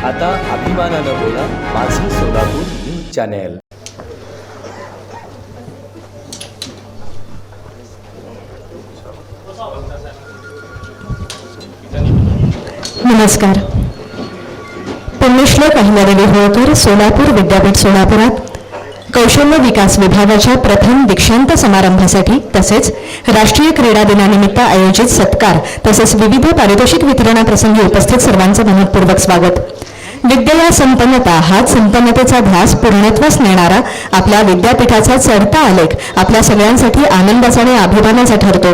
आता अभिमानानं बोला, माझं सोलापूर न्यूज चॅनेल. नमस्कार. पुण्यश्लोक अहिल्यादेवी होळकर, सोलापूर विद्यापीठ, सोलापुरात कौशल्य विकास विभागाच्या प्रथम दीक्षांत समारंभासाठी तसेच राष्ट्रीय क्रीडा दिनानिमित्त आयोजित सत्कार तसेच विविध पारितोषिक वितरणाप्रसंगी उपस्थित सर्वांचं मनपूर्वक स्वागत. विद्या संपन्नता हाच संपन्नतेचा ध्यास पूर्णत्वास नेणारा आपल्या विद्यापीठाचा चढता आलेख आपल्या सगळ्यांसाठी आनंदाचा आणि अभिमानाचा ठरतो.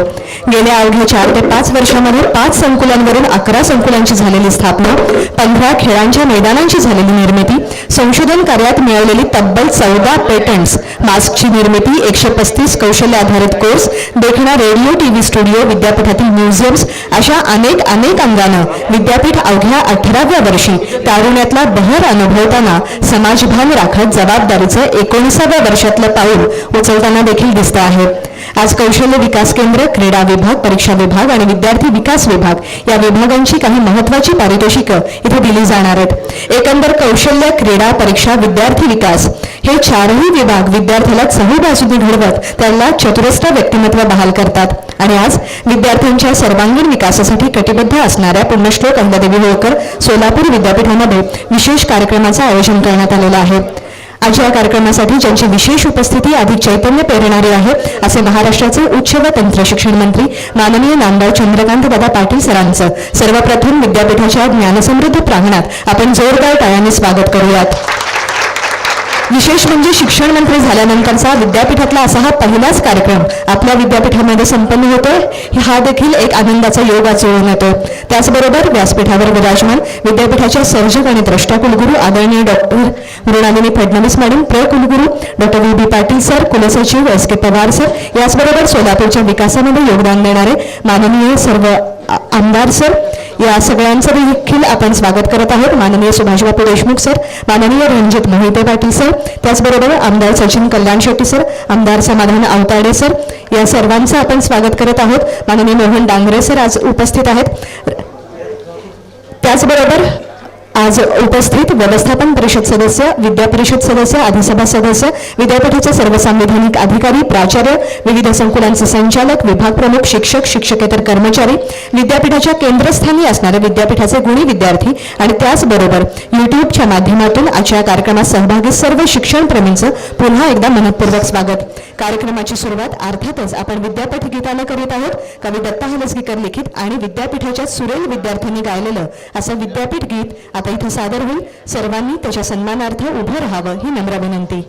गेल्या अवघ्या 4 ते 5 वर्षांमध्ये 5 संकुलांवरून 11 संकुलांची झालेली स्थापना, 15 खेळांच्या मैदानांची झालेली निर्मिती, संशोधन कार्यात मिळवलेली तब्बल 14 पेटंट्स, मास्कची निर्मिती, 135 कौशल्य आधारित कोर्स, देखणा रेडिओ टीव्ही स्टुडिओ, विद्यापीठातील म्युझियम्स अशा अनेक अंगानं विद्यापीठ अवघ्या 18व्या वर्षी तारुण्यातला बहर अनुभवताना समाजभान राखत जबाबदारीचं 19व्या वर्षातलं पाऊल उचलताना देखील दिसतं आहे. आज कौशल्य विकास केंद्र, क्रीडा विभाग, परीक्षा विभाग आणि विद्यार्थी विकास विभाग या विभागांची काही महत्त्वाची पारितोषिकं इथे दिली जाणार आहेत. एकंदर कौशल्य, क्रीडा, परीक्षा, विद्यार्थी विकास हे 4ही विभाग विद्यार्थ्याला चहूबाजूने घडवत त्याला चतुरस्र व्यक्तिमत्व बहाल करतात आणि आज विद्यार्थ्यांच्या सर्वांगीण विकासासाठी कटिबद्ध असणाऱ्या पुण्यश्लोक अहिल्यादेवी होळकर सोलापूर विद्यापीठामध्ये विशेष कार्यक्रमाचं आयोजन करण्यात आलेलं आहे. आज या कार्यक्रमासाठी ज्यांची विशेष उपस्थिती अधिक चैतन्य प्रेरणारी आहे असे महाराष्ट्राचे उच्च व तंत्र शिक्षण मंत्री माननीय नामदार चंद्रकांतदादा पाटील सरांचं सर्वप्रथम विद्यापीठाच्या ज्ञानसमृद्ध प्रांगणात आपण जोरदार टाळ्यांनी स्वागत करूयात. विशेष म्हणजे शिक्षण मंत्री झाल्यानंतरचा विद्यापीठातला असा हा पहिलाच कार्यक्रम आपल्या विद्यापीठामध्ये संपन्न होतोय, हा देखील एक आनंदाचा योग जुळून येतो. त्याचबरोबर व्यासपीठावर विराजमान विद्यापीठाच्या सर्जक आणि द्रष्टा कुलगुरू आदरणीय डॉक्टर मृणालिनी फडणवीस मॅडम, प्र कुलगुरू डॉक्टर व्ही पाटील सर, कुलसचिव एस के पवार सर, याचबरोबर सोलापूरच्या विकासामध्ये योगदान देणारे माननीय सर्व आमदार सर, या सगळ्यांचं देखील आपण स्वागत करत आहोत. माननीय सुभाषबापू देशमुख सर, माननीय रणजित मोहिते पाटील सर, त्याचबरोबर आमदार सचिन कल्याण शेट्टी सर, आमदार समाधान आवताडे सर, या सर्वांचं आपण स्वागत करत आहोत. माननीय मोहन डांगरे सर आज उपस्थित आहेत. त्याचबरोबर आज उपस्थित व्यवस्थापन परिषद सदस्य, विद्या परिषद सदस्य, अधिसभा सदस्य, विद्यापीठाचे सर्व संविधानिक अधिकारी, प्राचार्य, विविध संकुलांचे संचालक, विभाग प्रमुख, शिक्षक, शिक्षकेतर कर्मचारी, विद्यापीठाच्या केंद्रस्थानी असणारे विद्यापीठाचे गुणी विद्यार्थी आणि त्याचबरोबर युट्यूबच्या माध्यमातून आजच्या कार्यक्रमात सहभागी सर्व शिक्षणप्रेमींचं पुन्हा एकदा मनपूर्वक स्वागत. कार्यक्रमाची सुरुवात अर्थातच आपण विद्यापीठ गीतानं करीत आहोत. कवी दत्ता हलसगीकर लिखित आणि विद्यापीठाच्या सुरेल विद्यार्थ्यांनी गायलेलं असं विद्यापीठ गीत आता इथे सादर होईल. सर्वांनी त्याच्या सन्मानार्थ उभं राहावं ही नम्र विनंती.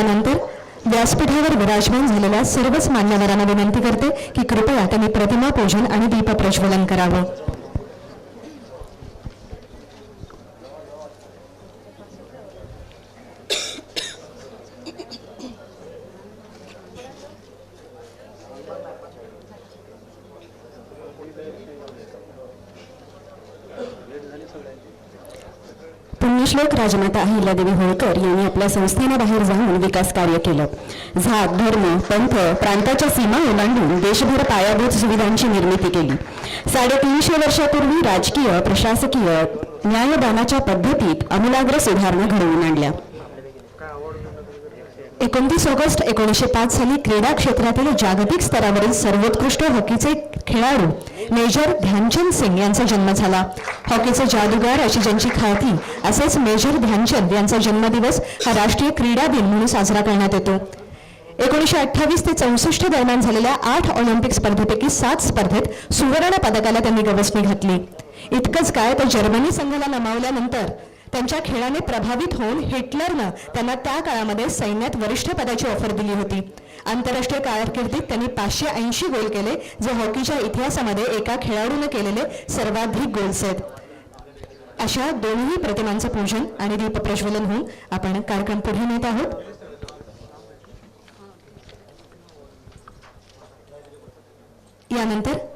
यानंतर व्यासपीठावर विराजमान झालेल्या सर्वच मान्यवरांना विनंती करते की कृपया त्यांनी प्रतिमा पूजन आणि दीपप्रज्वलन करावं. पुण्यश्लोक राजमाता अहिल्यादेवी होळकर यांनी आपल्या संस्थानाबाहेर जाऊन विकास कार्य केलं. जात, धर्म, पंथ, प्रांताच्या सीमा ओलांडून देशभर पायाभूत सुविधांची निर्मिती केली. 350 वर्षापूर्वी राजकीय, प्रशासकीय, न्यायदानाच्या पद्धतीत आमूलाग्र सुधारणा घडवून आणल्या. 29 ऑगस्ट 1905 साली क्रीडा क्षेत्रातील जागतिक स्तरावरील सर्वोत्कृष्ट हॉकीचे खेळाडू मेजर ध्यानचंद सिंग यांचा जन्म झाला. हॉकीचे जादूगार अशी ज्यांची ख्याती, असेच मेजर ध्यानचंद यांचा जन्मदिवस हा राष्ट्रीय क्रीडा दिन म्हणून साजरा करण्यात येतो. 1928 ते 64 दरम्यान झालेल्या 8 ऑलिम्पिक स्पर्धेपैकी 7 स्पर्धेत सुवर्ण पदकाला त्यांनी गवसणी घातली. इतकंच काय तर जर्मनी संघाला नमावल्यानंतर त्यांच्या खेळाने प्रभावित होऊन हिटलरनं त्यांना त्या काळामध्ये सैन्यात वरिष्ठ पदाची ऑफर दिली होती. आंतरराष्ट्रीय कारकिर्दीत त्यांनी 580 गोल केले, जे हॉकीच्या इतिहासामध्ये एका खेळाडूने केलेले सर्वाधिक गोल्स आहेत. अशा दोन्ही प्रतिमांचं पूजन आणि दीपप्रज्वलन होऊन आपण कार्यक्रम पुढे नेत आहोत. यानंतर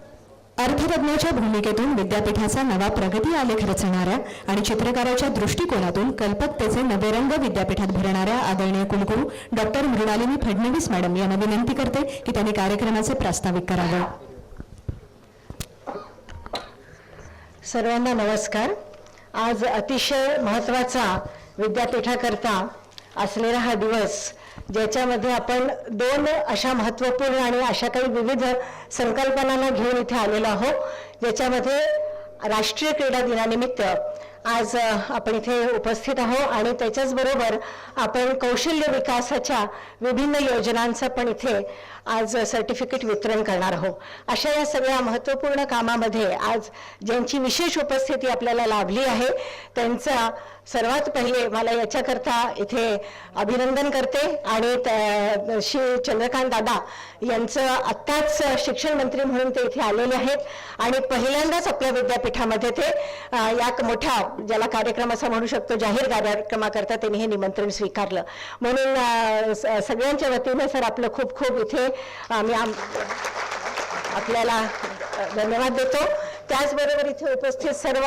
अर्थतज्ञाच्या भूमिकेतून विद्यापीठाचा नवा प्रगती आलेख रचणाऱ्या आणि चित्रकाराच्या दृष्टिकोनातून कल्पकतेचे नवे रंग विद्यापीठात भरणाऱ्या आदरणीय कुलगुरू डॉक्टर मृणालिनी फडणवीस मॅडम यांना विनंती करते की त्यांनी कार्यक्रमाचे प्रास्ताविक करावे. सर्वांना नमस्कार. आज अतिशय महत्त्वाचा विद्यापीठाकरता असलेला हा दिवस, ज्याच्यामध्ये आपण 2 अशा महत्त्वपूर्ण आणि अशा काही विविध संकल्पनांना घेऊन इथे आलेलो आहोत, ज्याच्यामध्ये राष्ट्रीय क्रीडा दिनानिमित्त आज आपण इथे उपस्थित आहोत आणि त्याच्याच बरोबर आपण कौशल्य विकासाच्या विभिन्न योजनांचं पण इथे आज सर्टिफिकेट वितरण करणार आहोत. अशा या सगळ्या महत्त्वपूर्ण कामामध्ये आज ज्यांची विशेष उपस्थिती आपल्याला लाभली आहे त्यांचा सर्वात पहिले मला याच्याकरता इथे अभिनंदन करते आणि श्री चंद्रकांत दादा यांचं आत्ताच शिक्षण मंत्री म्हणून ते इथे आलेले आहेत आणि पहिल्यांदाच आपल्या विद्यापीठामध्ये ते या मोठ्या ज्याला कार्यक्रम असं म्हणू शकतो जाहीर कार्यक्रमाकरता त्यांनी हे निमंत्रण स्वीकारलं. म्हणून सगळ्यांच्या वतीने सर आपलं खूप खूप इथे आम्ही आपल्याला धन्यवाद देतो. त्याचबरोबर इथे उपस्थित सर्व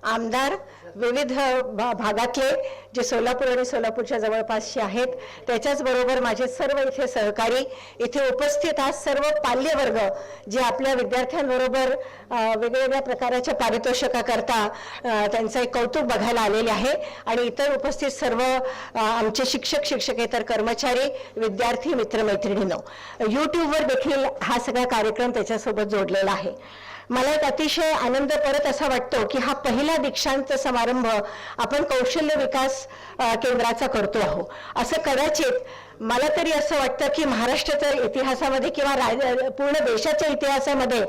आमदार, विविध भागातले जे सोलापूर आणि सोलापूरच्या जवळपासचे आहेत, त्याच्याचबरोबर माझे सर्व इथे सहकारी, इथे उपस्थित आज सर्व पाल्यवर्ग जे आपल्या विद्यार्थ्यांबरोबर वेगवेगळ्या प्रकारच्या पारितोषिकाकरता त्यांचं एक कौतुक बघायला आलेले आहे आणि इतर उपस्थित सर्व आमचे शिक्षक, शिक्षकेतर कर्मचारी, विद्यार्थी, मित्रमैत्रिणींनो, यूट्यूबवर देखील हा सगळा कार्यक्रम त्याच्यासोबत जोडलेला आहे. मला एक अतिशय आनंद परत असा वाटतो की हा पहिला दीक्षांत समारंभ आपण कौशल्य विकास केंद्राचा करतो आहोत. असं कदाचित मला तरी असं वाटतं की महाराष्ट्राच्या इतिहासामध्ये किंवा पूर्ण देशाच्या इतिहासामध्ये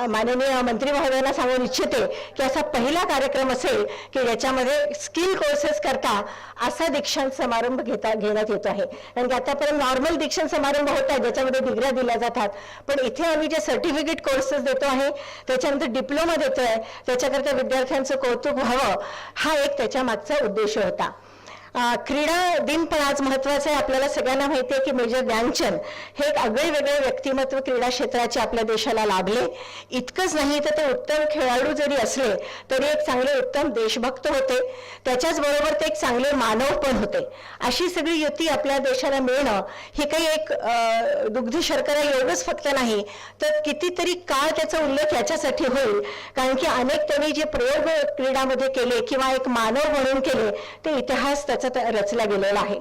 माननीय मंत्री महोदयांना सांगून इच्छिते की असा पहिला कार्यक्रम असेल की ज्याच्यामध्ये स्किल कोर्सेस करता असा दीक्षांत समारंभ घेण्यात येतो आहे. कारण की आतापर्यंत नॉर्मल दीक्षांत समारंभ होत आहे ज्याच्यामध्ये डिग्र्या दिल्या जातात, पण इथे आम्ही जे सर्टिफिकेट कोर्सेस देतो आहे, त्याच्यानंतर डिप्लोमा देतोय, त्याच्याकरता विद्यार्थ्यांचं कौतुक व्हावं, हा एक त्याच्या मागचा उद्देश होता. क्रीडा दिन पण आज महत्वाचा आहे. आपल्याला सगळ्यांना माहिती आहे की मेजर ध्यानचंद हे एक आगळे वेगळे व्यक्तिमत्व क्रीडा क्षेत्राचे आपल्या देशाला लाभले. इतकंच नाही तर ते उत्तम खेळाडू जरी असले तरी एक चांगले उत्तम देशभक्त होते, त्याच्याच बरोबर ते एक चांगले मानव पण होते. अशी सगळी युती आपल्या देशाला मिळणं हे काही एक दुग्ध शर्करा योगच फक्त नाही, तर कितीतरी काळ त्याचा उल्लेख याच्यासाठी होईल, कारण की अनेक त्यांनी जे प्रयोग क्रीडामध्ये केले किंवा एक मानव म्हणून केले ते इतिहास रचला गेलेला आहे.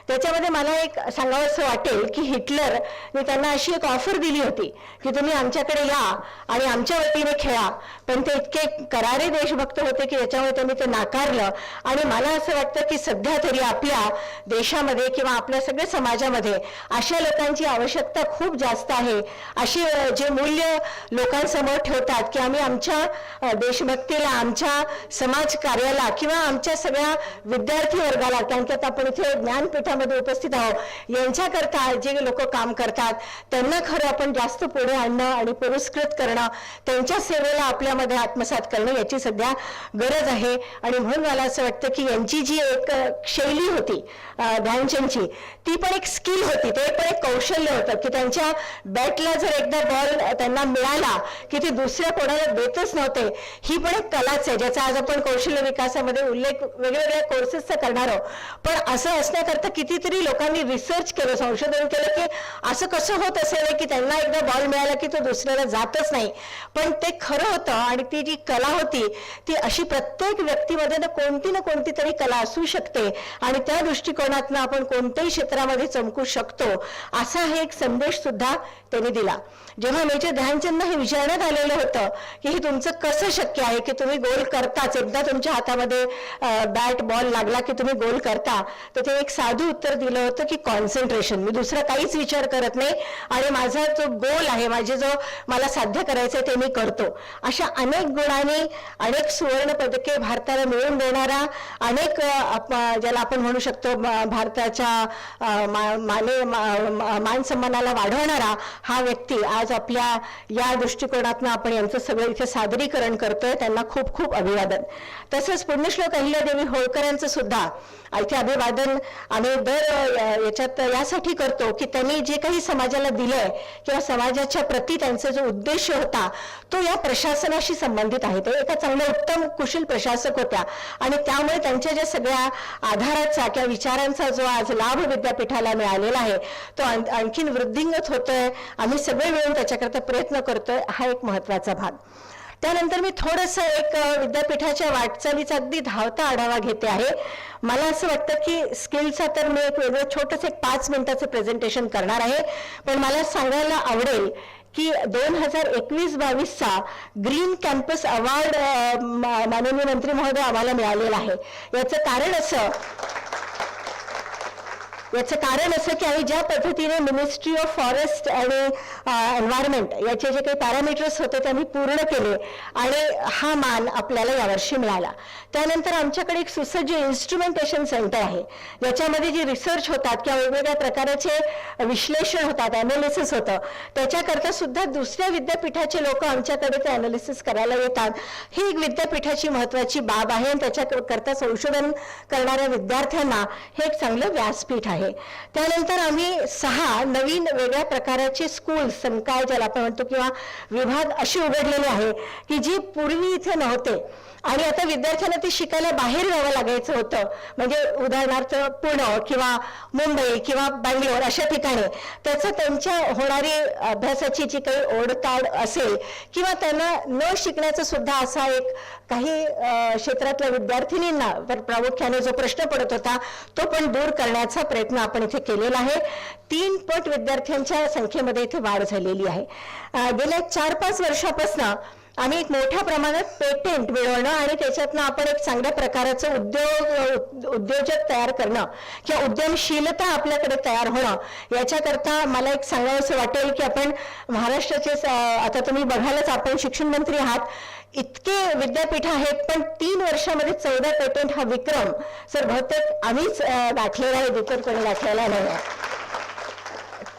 त्याच्यामध्ये मला एक सांगावंसं वाटेल की हिटलरने त्यांना अशी एक ऑफर दिली होती की तुम्ही आमच्याकडे या आणि आमच्या वतीने खेळा, पण ते इतके करारे देशभक्त होते की त्याच्यामुळे त्यांनी ते नाकारलं. आणि मला असं वाटतं की सध्या तरी आपल्या देशामध्ये किंवा आपल्या सगळ्या समाजामध्ये अशा लोकांची आवश्यकता खूप जास्त आहे. अशी जे मूल्य लोकांसमोर ठेवतात की आम्ही आमच्या देशभक्तीला, आमच्या समाज कार्याला किंवा आमच्या सगळ्या विद्यार्थी वर्गाला, कारण की आता आपण इथे ज्ञानपीठामध्ये उपस्थित आहोत, यांच्याकरता जे लोक काम करतात त्यांना खरं आपण जास्त पुढे आणणं आणि पुरस्कृत करणं, त्यांच्या सेवेला आपल्यामध्ये आत्मसात करणं याची सध्या गरज आहे. आणि म्हणून मला असं वाटतं की यांची जी एक शैली होती ध्यानचंदची, ती पण एक स्किल होती, ते पण एक कौशल्य होतं की त्यांच्या बॅटला जर एकदा बॉल त्यांना मिळाला की ती दुसऱ्या कोणाला देतच नव्हते. ही पण एक कलाच आहे ज्याचा आज आपण कौशल्य विकासामध्ये उल्लेख वेगवेगळ्या कोर्सेसचा करणार आहोत. पण असं असण्याकरता कितीतरी लोकांनी रिसर्च केलं, संशोधन केलं की असं कसं होत असेल की त्यांना एकदा बॉल मिळाला की तो दुसऱ्याला जातच नाही. पण ते खरं होतं आणि ती जी कला होती ती अशी प्रत्येक व्यक्तीमध्ये कोणती ना कोणती तरी कला असू शकते आणि त्या दृष्टिकोनातून आपण कोणत्याही क्षेत्रामध्ये चमकू शकतो, असा हे एक संदेश सुद्धा त्यांनी दिला. जेव्हा मेजर ध्यानचंद हे विचारण्यात आलेलं होतं की हे तुमचं कसं शक्य आहे की तुम्ही गोल करताच, एकदा तुमच्या हातामध्ये बॅट बॉल लागला की तुम्ही गोल करता, तर ते एक साधू उत्तर दिलं होतं की कॉन्सन्ट्रेशन. मी दुसरा काहीच विचार करत नाही आणि माझा जो गोल आहे, माझे जो मला साध्य करायचं ते मी करतो. अशा अनेक गुणांनी, अनेक सुवर्ण पदके भारताला मिळवून देणारा, अनेक ज्याला आपण म्हणू शकतो भारताच्या मान सन्मानाला वाढवणारा हा व्यक्ती आज आपल्या या दृष्टिकोनातून आपण यांचं सगळं इथे सादरीकरण करतोय. त्यांना खूप खूप अभिवादन. तसंच पुण्यश्लोक अहिल्यादेवी होळकरांचं सुद्धा इथे अभिवादन आम्ही दर याच्यात यासाठी करतो की त्यांनी जे काही समाजाला दिलंय किंवा समाजाच्या प्रती त्यांचा जो उद्देश होता तो या प्रशासनाशी संबंधित आहे. ते एका चांगल्या उत्तम कुशल प्रशासक होत्या आणि त्यामुळे त्यांच्या ज्या सगळ्या आधाराचा किंवा विचारांचा जो आज लाभ विद्यापीठाला मिळालेला आहे तो आणखीन वृद्धिंगत होतोय. आम्ही सगळे मिळून त्याच्याकरता प्रयत्न करतोय, हा एक महत्वाचा भाग. त्यानंतर मी थोडंसं एक विद्यापीठाच्या वाटचालीचा अगदी धावता आढावा घेते आहे. मला असं वाटतं की स्किलचा तर मी एक वेगळं छोटंसं एक 5 मिनिटाचं प्रेझेंटेशन करणार आहे, पण मला सांगायला आवडेल की 2021-22चा ग्रीन कॅम्पस अवॉर्ड माननीय मंत्री महोदय आम्हाला मिळालेला आहे. याचं कारण असं की आम्ही ज्या पद्धतीने मिनिस्ट्री ऑफ फॉरेस्ट आणि एन्व्हायरमेंट याचे जे काही पॅरामीटर्स होते ते आम्ही पूर्ण केले आणि हा मान आपल्याला यावर्षी मिळाला. त्यानंतर आमच्याकडे एक सुसज्ज इन्स्ट्रुमेंटेशन सेंटर आहे ज्याच्यामध्ये जे रिसर्च होतात किंवा वेगवेगळ्या प्रकारचे विश्लेषण होतात, अनालिसिस होतं, त्याच्याकरता सुद्धा दुसऱ्या विद्यापीठाचे लोक आमच्याकडे ते अनालिसिस करायला येतात. ही एक विद्यापीठाची महत्वाची बाब आहे आणि त्याच्याकरता संशोधन करणाऱ्या विद्यार्थ्यांना हे एक चांगलं व्यासपीठ आहे. त्यानंतर आम्ही 6 नवीन वेगळ्या प्रकारचे स्कूल्स, संकाय ज्याला आपण म्हणतो किंवा विभाग अशी उघडलेले आहे की जी पूर्वी इथे नव्हते आणि आता विद्यार्थ्यांना ते शिकायला बाहेर जावं लागायचं होतं. म्हणजे उदाहरणार्थ पुणे किंवा मुंबई किंवा बँगलोर अशा ठिकाणी त्याचं त्यांच्या होणारी अभ्यासाची जी काही ओढताड असेल किंवा त्यांना न शिकण्याचा सुद्धा असा एक काही क्षेत्रातल्या विद्यार्थिनींना प्रामुख्याने जो प्रश्न पडत होता तो पण दूर करण्याचा प्रयत्न आपण इथे केलेला आहे. 3 पट विद्यार्थ्यांच्या संख्येमध्ये इथे वाढ झालेली आहे. गेल्या 4-5 वर्षापासून आम्ही एक मोठ्या प्रमाणात पेटेंट मिळवणं आणि त्याच्यातनं आपण एक चांगल्या प्रकारचं उद्योजक तयार करणं किंवा उद्यमशीलता आपल्याकडे तयार होणं याच्याकरता मला एक सांगावंसं वाटेल की आपण महाराष्ट्राचे आता तुम्ही बघायलाच आपण शिक्षण मंत्री आहात, इतके विद्यापीठ आहेत पण 3 वर्षामध्ये 14 पेटेंट हा विक्रम सर बहुतेक आम्हीच गाठलेला आहे, इतर कोणी गाठलेला नाही.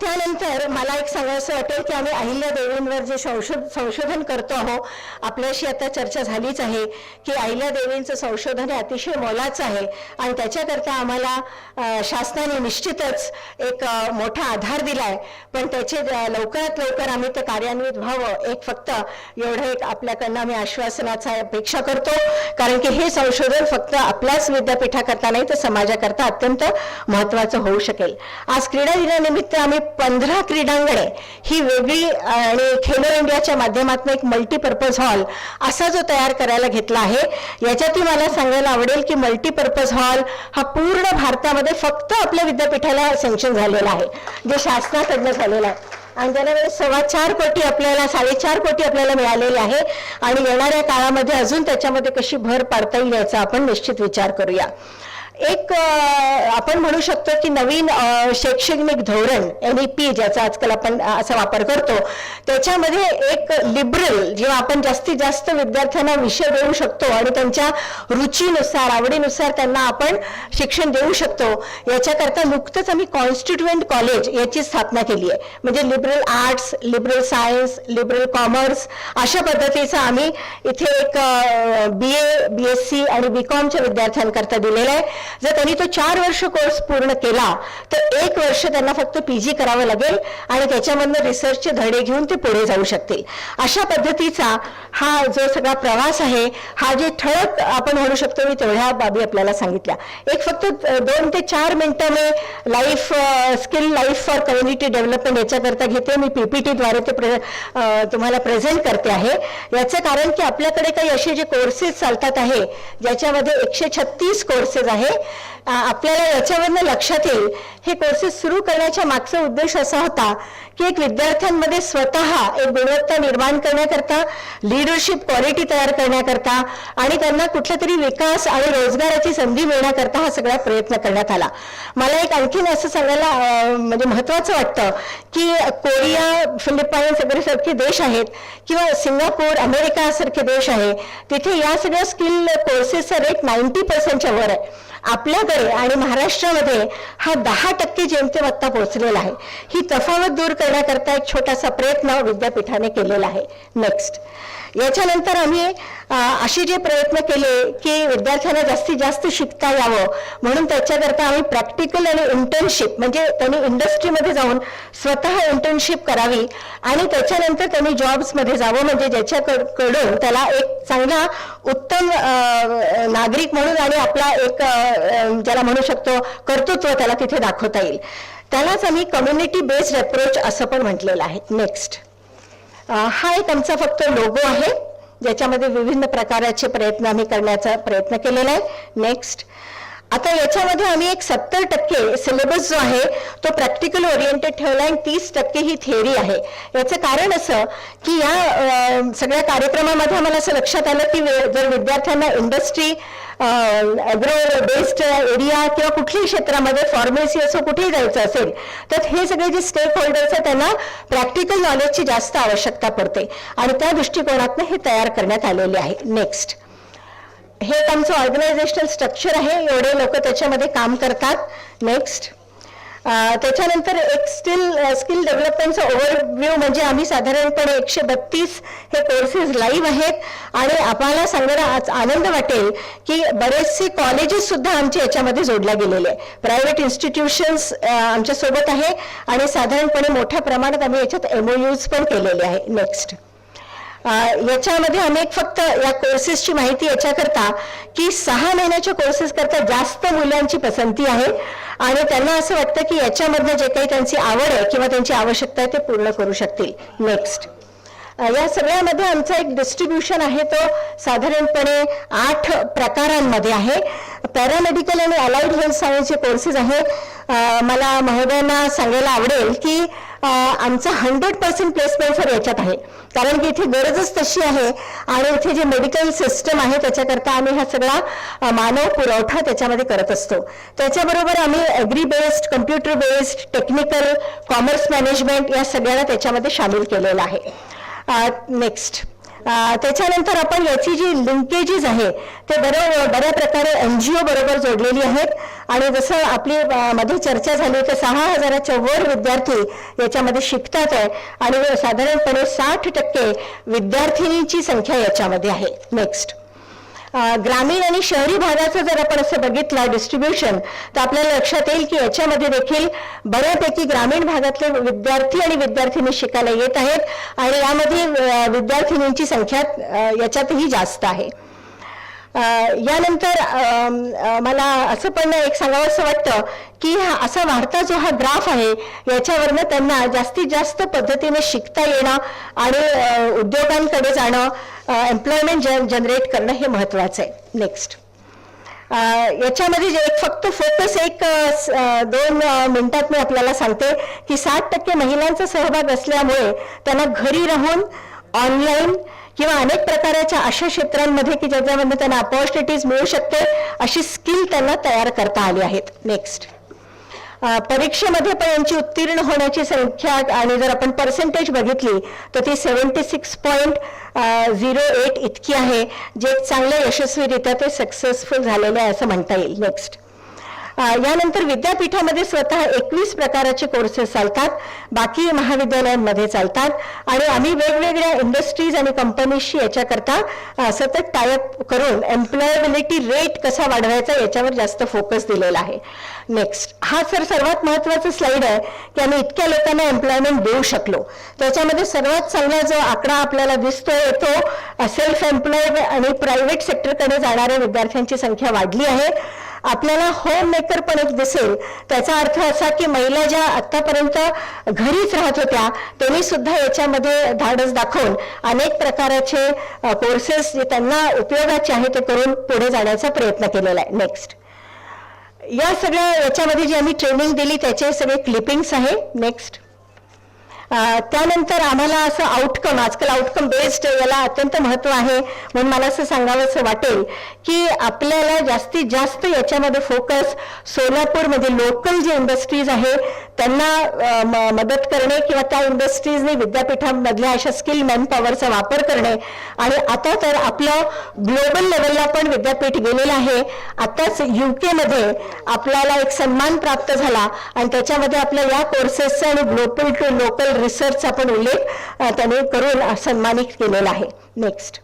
त्यानंतर मला एक सांगायचं वाटेल की आम्ही अहिल्यादेवींवर जे संशोधन करतो आहोत, आपल्याशी आता चर्चा झालीच आहे की अहिल्यादेवींचं संशोधन हे अतिशय मोलाचं आहे आणि त्याच्याकरता आम्हाला शासनाने निश्चितच एक मोठा आधार दिलाय, पण त्याचे लवकरात लवकर आम्ही ते कार्यान्वित व्हावं एक फक्त एवढं एक आपल्याकडनं आम्ही आश्वासनाचा अपेक्षा करतो. कारण की हे संशोधन फक्त आपल्याच विद्यापीठाकरता नाही तर समाजाकरता अत्यंत महत्त्वाचं होऊ शकेल. आज क्रीडा दिनानिमित्त आम्ही 15 क्रीडांगणे ही वेगळी आणि खेलो इंडियाच्या माध्यमातून एक मल्टीपर्पज हॉल असा जो तयार करायला घेतला आहे, याच्यातही मला सांगायला आवडेल की मल्टीपर्पज हॉल हा पूर्ण भारतामध्ये फक्त आपल्या विद्यापीठाला सँक्शन झालेला आहे, जे शासनाकडनं झालेला आहे. आणि त्याला 4.25 कोटी आपल्याला 4.5 कोटी आपल्याला मिळालेले आहे आणि येणाऱ्या काळामध्ये अजून त्याच्यामध्ये कशी भर पाडता येईल याचा आपण निश्चित विचार करूया. एक आपण म्हणू शकतो की नवीन शैक्षणिक धोरण NEP ज्याचा आजकाल आपण असा वापर करतो, त्याच्यामध्ये एक लिबरल जेव्हा आपण जास्तीत जास्त विद्यार्थ्यांना विषय देऊ शकतो आणि त्यांच्या रुचीनुसार आवडीनुसार त्यांना आपण शिक्षण देऊ शकतो, याच्याकरता नुकतंच आम्ही कॉन्स्टिट्युएंट कॉलेज याची स्थापना केली आहे. म्हणजे liberal arts, liberal science, liberal commerce अशा पद्धतीचं आम्ही इथे एक BA, BSc आणि BComच्या विद्यार्थ्यांकरता दिलेलं आहे. जर त्यांनी तो 4 वर्ष कोर्स पूर्ण केला तर 1 वर्ष त्यांना फक्त PG करावं लागेल आणि त्याच्यामधनं रिसर्चचे धडे घेऊन ते पुढे जाऊ शकतील. अशा पद्धतीचा हा जो सगळा प्रवास आहे, हा जे ठळक आपण म्हणू शकतो मी तेवढ्या बाबी आपल्याला सांगितल्या. एक फक्त 2 ते 4 मिनिटं मी life skill life for community development याच्याकरता घेते. मी PPT द्वारे ते तुम्हाला प्रेझेंट करते आहे. याचं कारण की आपल्याकडे काही असे जे कोर्सेस चालतात आहे ज्याच्यामध्ये 136 कोर्सेस आहे. आपल्याला याच्यावरनं लक्षात येईल हे कोर्सेस सुरू करण्याच्या मागचा उद्देश असा होता की एक विद्यार्थ्यांमध्ये स्वतः एक गुणवत्ता निर्माण करण्याकरता, लीडरशिप क्वालिटी तयार करण्याकरता आणि त्यांना कुठल्या तरी विकास आणि रोजगाराची संधी मिळण्याकरता हा सगळा प्रयत्न करण्यात आला. मला एक आणखीन असं सांगायला म्हणजे महत्त्वाचं वाटतं की कोरिया, फिलिपाईन्स वगैरे सारखे देश आहेत किंवा सिंगापूर, अमेरिका सारखे देश आहे, तिथे या सगळ्या स्किल कोर्सेसचा रेट 90% वर आहे. आपल्याकडे आणि महाराष्ट्रामध्ये हा 10% जेमतेम आत्ता पोहोचलेला आहे. ही तफावत दूर करण्याकरता एक छोटासा प्रयत्न विद्यापीठाने केलेला आहे. नेक्स्ट, याच्यानंतर आम्ही असे जे प्रयत्न केले की विद्यार्थ्यांना जास्तीत जास्त शिकता यावं म्हणून त्याच्याकरता आम्ही प्रॅक्टिकल आणि इंटर्नशिप म्हणजे त्यांनी इंडस्ट्रीमध्ये जाऊन स्वतः इंटर्नशिप करावी आणि त्याच्यानंतर त्यांनी जॉब्समध्ये जावं, म्हणजे ज्याच्याकडून त्याला एक चांगला उत्तम नागरिक म्हणून आणि आपला एक ज्याला म्हणू शकतो कर्तृत्व त्याला तिथे दाखवता येईल. त्यालाच आम्ही कम्युनिटी बेस्ड अप्रोच असं पण म्हटलेलं आहे. नेक्स्ट, हा एक आमचा फक्त लोगो आहे ज्याच्यामध्ये विविध प्रकारचे प्रयत्न आम्ही करण्याचा प्रयत्न केलेला आहे. नेक्स्ट, आता याच्यामध्ये आम्ही एक 70% सिलेबस जो आहे तो प्रॅक्टिकल ओरिएंटेड ठेवला आणि 30% ही थिअरी आहे. याचं कारण असं की या सगळ्या कार्यक्रमामध्ये आम्हाला असं लक्षात आलं की जर विद्यार्थ्यांना इंडस्ट्री, ॲग्रो बेस्ड एरिया किंवा कुठल्याही क्षेत्रामध्ये फार्मसी असं कुठेही जायचं असेल तर हे सगळे जे स्टेक होल्डर्स आहेत त्यांना प्रॅक्टिकल नॉलेजची जास्त आवश्यकता पडते आणि त्या दृष्टिकोनातून हे तयार करण्यात आलेले आहे. नेक्स्ट, हे एक आमचं ऑर्गनायझेशनल स्ट्रक्चर आहे, एवढे लोक त्याच्यामध्ये काम करतात. नेक्स्ट, त्याच्यानंतर एक स्किल डेव्हलपमेंटचं ओव्हरव्ह्यू म्हणजे आम्ही साधारणपणे 132 हे कोर्सेस लाईव्ह आहेत आणि आम्हाला सांगायला आज आनंद वाटेल की बरेचसे कॉलेजेस सुद्धा आमचे याच्यामध्ये जोडल्या गेलेले आहे. प्रायव्हेट इन्स्टिट्यूशन्स आमच्या सोबत आहे आणि साधारणपणे मोठ्या प्रमाणात आम्ही याच्यात MOUs पण केलेले आहे. नेक्स्ट, याच्यामध्ये आम्ही फक्त या कोर्सेसची माहिती याच्याकरता की 6 महिन्याच्या कोर्सेस करता जास्त मुलांची पसंती आहे आणि त्यांना असं वाटतं की याच्यामधनं जे काही त्यांची आवड आहे किंवा त्यांची आवश्यकता आहे ते पूर्ण करू शकतील. नेक्स्ट, या सगळ्यामध्ये आमचं एक डिस्ट्रीब्युशन आहे तो साधारणपणे 8 प्रकारांमध्ये आहे. पॅरामेडिकल आणि अलाइड हेल्थ सायन्सचे कोर्सेस आहेत. मला महोदयांना सांगायला आवडेल की आमचं 100% प्लेसमेंट याच्यात आहे कारण की इथे गरजच तशी आहे आणि इथे जे मेडिकल सिस्टम आहे त्याच्याकरता आम्ही हा सगळा मानव पुरवठा त्याच्यामध्ये करत असतो. त्याच्याबरोबर आम्ही agri based, computer based, technical, commerce management या सगळ्याला त्याच्यामध्ये सामील केलेलं आहे. नेक्स्ट, त्याच्यानंतर आपण याची जी लिंकेजेस आहे ते बऱ्या प्रकारे NGO बरोबर जोडलेली आहेत आणि जसं आपली मध्ये चर्चा झाली तर 6000च्या वर विद्यार्थी याच्यामध्ये शिकतात आहे आणि साधारणपणे 60% विद्यार्थिनींची संख्या याच्यामध्ये आहे. नेक्स्ट, ग्रामीण आणि शहरी भागाचं जर आपण असं बघितलं डिस्ट्रीब्युशन तर आपल्याला लक्षात येईल की याच्यामध्ये देखील बऱ्यापैकी ग्रामीण भागातले विद्यार्थी आणि विद्यार्थिनी शिकायला येत आहेत आणि यामध्ये विद्यार्थिनींची संख्या याच्यातही जास्त आहे. यानंतर मला असं पण एक सांगावंसं वाटतं की असा वाढता जो हा ग्राफ आहे याच्यावरनं त्यांना जास्तीत जास्त पद्धतीने शिकता येणं आणि उद्योगांकडे जाणं, एम्प्लॉयमेंट जनरेट करणं हे महत्त्वाचं आहे. नेक्स्ट, याच्यामध्ये जे फक्त फोकस 2 मिनिटात मी आपल्याला सांगते की 60% महिलांचा सहभाग असल्यामुळे त्यांना घरी राहून ऑनलाईन किंवा अनेक प्रकारच्या अशा क्षेत्रांमध्ये की ज्याच्यामध्ये त्यांना अपॉर्च्युनिटीज मिळू शकते अशी स्किल त्यांना तयार करता आली आहेत. नेक्स्ट, परीक्षेमध्ये पण यांची उत्तीर्ण होण्याची संख्या आणि जर आपण पर्सेंटेज बघितली तर ती 76.08 इतकी आहे, जे चांगल्या यशस्वीरित्या ते सक्सेसफुल झालेले आहे असं म्हणता येईल. नेक्स्ट, यानंतर विद्यापीठामध्ये स्वतः 21 प्रकारचे कोर्सेस चालतात, बाकी महाविद्यालयांमध्ये चालतात आणि आम्ही वेगवेगळ्या इंडस्ट्रीज आणि कंपनीजशी याच्याकरता सतत टायअप करून एम्प्लॉयबिलिटी रेट कसा वाढवायचा याच्यावर जास्त फोकस दिलेला आहे. नेक्स्ट, हा सर्वात महत्त्वाचा स्लाइड आहे की आम्ही इतक्या लोकांना एम्प्लॉयमेंट देऊ शकलो. त्याच्यामध्ये सर्वात चांगला जो आकडा आपल्याला दिसतोय तो सेल्फ एम्प्लॉयड आणि प्रायव्हेट सेक्टरकडे जाणाऱ्या विद्यार्थ्यांची संख्या वाढली आहे. आपल्याला होम मेकर पण एक दिसेल. त्याचा अर्थ असा की महिला ज्या आतापर्यंत घरीच राहत होत्या त्यांनी सुद्धा याच्यामध्ये धाडस दाखवून अनेक प्रकारचे कोर्सेस जे त्यांना उपयोगाचे आहे ते करून पुढे जाण्याचा प्रयत्न केलेला आहे. नेक्स्ट, या सगळ्या याच्यामध्ये जी आम्ही ट्रेनिंग दिली त्याचे सगळे क्लिपिंग्स आहे. नेक्स्ट, त्यानंतर आम्हाला असं आउटकम, आजकाल आउटकम बेस्ड याला अत्यंत महत्त्व आहे म्हणून मला असं सांगावंसं वाटेल की आपल्याला जास्तीत जास्त याच्यामध्ये फोकस सोलापूरमध्ये लोकल जे इंडस्ट्रीज आहे त्यांना मदत करणे किंवा त्या इंडस्ट्रीजने विद्यापीठामधल्या अशा स्किल मॅनपॉवरचा वापर करणे. आणि आता तर आपलं ग्लोबल लेवलला पण विद्यापीठ गेलेलं आहे. आताच UK मध्ये आपल्याला एक सन्मान प्राप्त झाला आणि त्याच्यामध्ये आपल्या या कोर्सेसचा आणि ग्लोबल टू लोकल रिसर्चचा पण उल्लेख त्याने करून सन्मानित केलेला आहे. नेक्स्ट,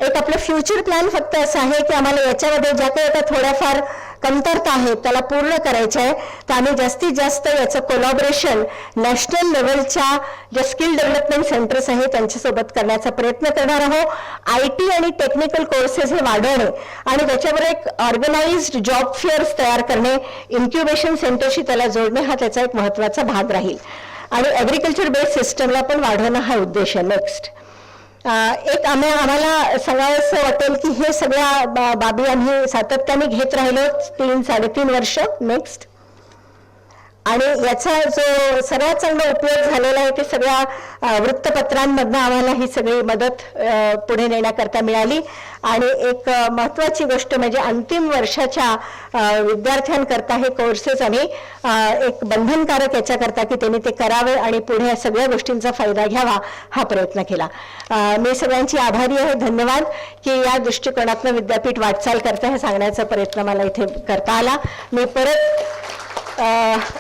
एक आपलं फ्युचर प्लॅन फक्त असं आहे की आम्हाला याच्यामध्ये ज्या काही आता थोड्याफार कमतरता आहेत त्याला पूर्ण करायचं आहे, तर आम्ही जास्तीत जास्त याचं कोलॅबोरेशन नॅशनल लेवलच्या ज्या स्किल डेव्हलपमेंट सेंटर्स आहेत त्यांच्यासोबत करण्याचा प्रयत्न करणार आहोत. IT आणि टेक्निकल कोर्सेस हे वाढवणे आणि त्याच्यावर एक ऑर्गनाइज्ड जॉब फेअर्स तयार करणे, इन्क्युबेशन सेंटरशी त्याला जोडणे हा त्याचा एक महत्त्वाचा भाग राहील. आणि ॲग्रिकल्चर बेस्ड सिस्टमला पण वाढवणं हा उद्देश आहे. नेक्स्ट, एक आम्हाला सांगावंसं वाटेल की हे सगळ्या बाबी आम्ही सातत्याने घेत राहिलो 3-3.5 वर्ष. नेक्स्ट, आणि याचा जो सर्वात चांगला उपयोग झालेला आहे ते सगळ्या वृत्तपत्रांमधनं आम्हाला ही सगळी मदत पुढे नेण्याकरता मिळाली. आणि एक महत्त्वाची गोष्ट म्हणजे अंतिम वर्षाच्या विद्यार्थ्यांकरता हे कोर्सेस आम्ही एक बंधनकारक याच्याकरता की त्यांनी ते करावे आणि पुढे सगळ्या गोष्टींचा फायदा घ्यावा हा प्रयत्न केला. मी सगळ्यांची आभारी आहे. धन्यवाद की या दृष्टिकोनातनं विद्यापीठ वाटचाल करता हे सांगण्याचा प्रयत्न मला इथे करता आला. मी परत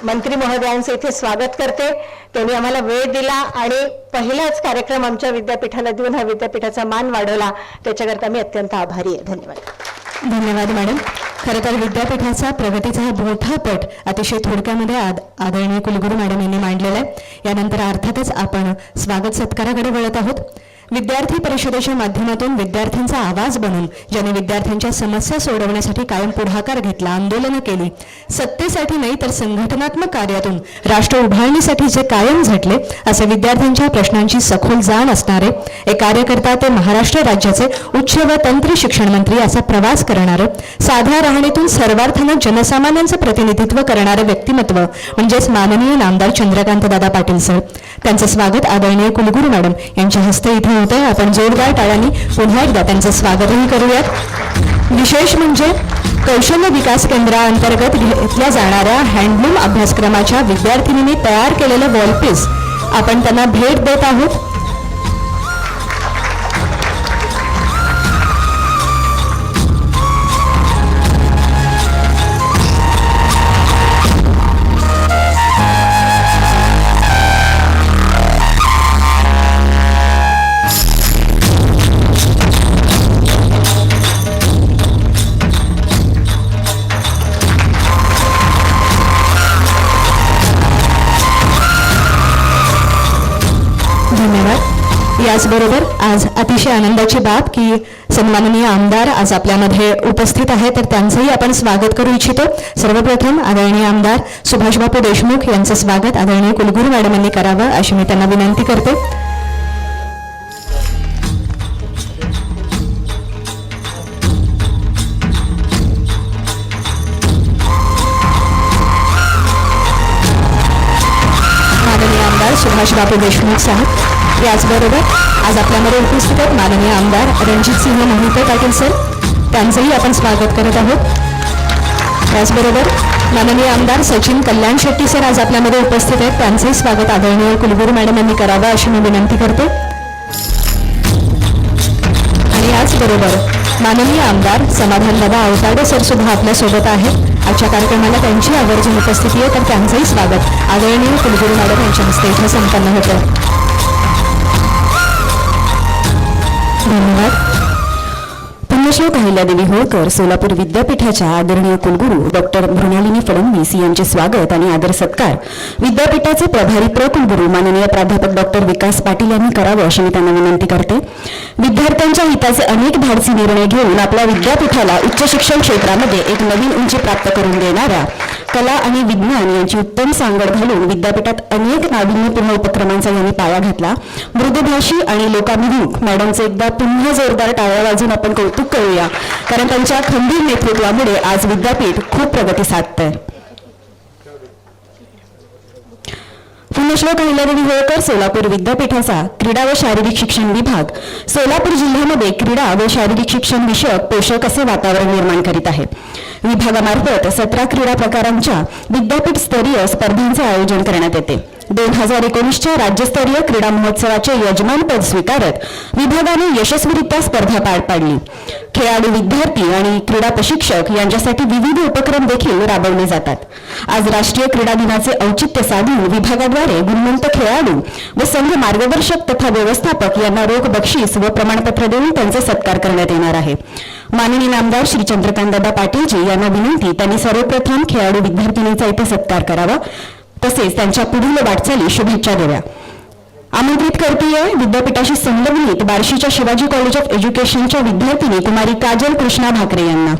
मंत्री महोदयांचे इथे स्वागत करते. त्यांनी आम्हाला वेळ दिला आणि पहिलाच कार्यक्रम आमच्या विद्यापीठाला देऊन हा विद्यापीठाचा मान वाढवला त्याच्याकरता मी अत्यंत आभारी आहे. धन्यवाद. धन्यवाद मॅडम. खरं तर विद्यापीठाचा प्रगतीचा हा मोठा पट अतिशय थोडक्यामध्ये आदरणीय कुलगुरू मॅडम यांनी मांडलेला आहे. यानंतर अर्थातच आपण स्वागत सत्काराकडे वळत आहोत. विद्यार्थी परिषदेच्या माध्यमातून विद्यार्थ्यांचा आवाज बनून ज्यांनी विद्यार्थ्यांच्या समस्या सोडवण्यासाठी कायम पुढाकार घेतला, आंदोलनं केली, सत्तेसाठी नाही तर संघटनात्मक कार्यातून राष्ट्र उभारणीसाठी जे कायम झटले असे विद्यार्थ्यांच्या प्रश्नांची सखोल जाण असणारे एक कार्यकर्ता ते महाराष्ट्र राज्याचे उच्च व तंत्र शिक्षण मंत्री असा प्रवास करणारं, साध्या राहणीतून सर्वार्थानं जनसामान्यांचं प्रतिनिधित्व करणारं व्यक्तिमत्व म्हणजेच माननीय नामदार चंद्रकांत दादा पाटील सर. त्यांचं स्वागत आदरणीय कुलगुरू मॅडम यांच्या हस्ते इथे होत आहे. आपण जोरदार टाळ्यांनी पुन्हा एकदा त्यांचं स्वागतही करूयात. विशेष म्हणजे कौशल्य विकास केंद्राअंतर्गत घेतल्या जाणाऱ्या हँडलूम अभ्यासक्रमाच्या विद्यार्थिनींनी तयार केलेलं वॉलपीस आपण त्यांना भेट देत आहोत. धन्यवाद. त्याचबरोबर आज अतिशय आनंदाची बाब की सन्माननीय आमदार आज आपल्यामध्ये उपस्थित आहे, तर त्यांचंही आपण स्वागत करू इच्छितो. सर्वप्रथम आदरणीय आमदार सुभाषबापू देशमुख यांचं स्वागत आदरणीय कुलगुरू मॅडमांनी करावं अशी मी त्यांना विनंती करते. माननीय आमदार सुभाषबापू देशमुख साहेब. याचबरोबर आज आपल्यामध्ये उपस्थित आहेत माननीय आमदार रणजितसिंह मोहिते पाटील सर, त्यांचंही आपण स्वागत करत आहोत. त्याचबरोबर माननीय आमदार सचिन कल्याण शेट्टी सर आज आपल्यामध्ये उपस्थित आहेत, त्यांचंही स्वागत आदरणीय कुलगुरू मॅडम यांनी करावं अशी मी विनंती करते. आणि याचबरोबर माननीय आमदार समाधानदादा अवताडे सर सुद्धा आपल्यासोबत आहेत. आजच्या कार्यक्रमाला त्यांची आवर्जून उपस्थिती आहे, तर त्यांचंही स्वागत आदरणीय कुलगुरू मॅडम यांच्या हस्ते इथे संपन्न होतं. धन्यवाद. पुण्यश्लोक अहिल्यादेवी होळकर सोलापूर विद्यापीठाच्या आदरणीय कुलगुरू डॉक्टर मृणालिनी फडणवीस यांचे स्वागत आणि आदर सत्कार विद्यापीठाचे प्रभारी कुलगुरू माननीय प्राध्यापक डॉक्टर विकास पाटील यांनी करावं अशी मी त्यांना विनंती करते. विद्यार्थ्यांच्या हिताचे अनेक धाडसी निर्णय घेऊन आपल्या विद्यापीठाला उच्च शिक्षण क्षेत्रामध्ये एक नवीन उंची प्राप्त करून देणाऱ्या कला आणि विज्ञान यांची उत्तम सांगड घालून विद्यापीठात अनेक नाविन्यपूर्ण उपक्रमांचा यांनी पाया घातला. मृदुभाषी आणि लोकाभिमुख मॅडमचे एकदा पुन्हा जोरदार टाळ्या वाजून आपण कौतुक करूया, कारण त्यांच्या खंबीर नेतृत्वामुळे आज विद्यापीठ खूप प्रगती साधतंय. पुण्यश्लोक अहिल्यादेवी होळकर सोलापूर विद्यापीठाचा क्रीडा व शारीरिक शिक्षण विभाग सोलापूर जिल्ह्यामध्ये क्रीडा व शारीरिक शिक्षण विषयक पोषक असे वातावरण निर्माण करीत आहे. विभागामार्फत 17 क्रीडा प्रकारांच्या विद्यापीठ स्तरीय स्पर्धांचे आयोजन करण्यात येते. 2019च्या राज्यस्तरीय क्रीडा महोत्सवाचे यजमानपद स्वीकारत विभागाने यशस्वीरित्या स्पर्धा पार पाडली. खेळाडू, विद्यार्थी आणि क्रीडा प्रशिक्षक यांच्यासाठी विविध उपक्रम देखील राबवले जातात. आज राष्ट्रीय क्रीडा दिनाचे औचित्य साधून विभागाद्वारे गुणवंत खेळाडू व संघ मार्गदर्शक तथा व्यवस्थापक यांना रोख बक्षीस व प्रमाणपत्र देऊन त्यांचा सत्कार करण्यात येणार आहे. माननीय आमदार श्री चंद्रकांतदादा पाटीलजी यांना विनंती, त्यांनी सर्वप्रथम खेळाडू विद्यार्थिनींचा इथे सत्कार करावा, तसेच त्यांच्या पुढील वाटचाली शुभेच्छा द्याव्या. आमंत्रित करतीये विद्यापीठाशी संलग्नित बार्शीच्या शिवाजी कॉलेज ऑफ एज्युकेशनच्या विद्यार्थिनी कुमारी काजल कृष्णा भाकरे यांना.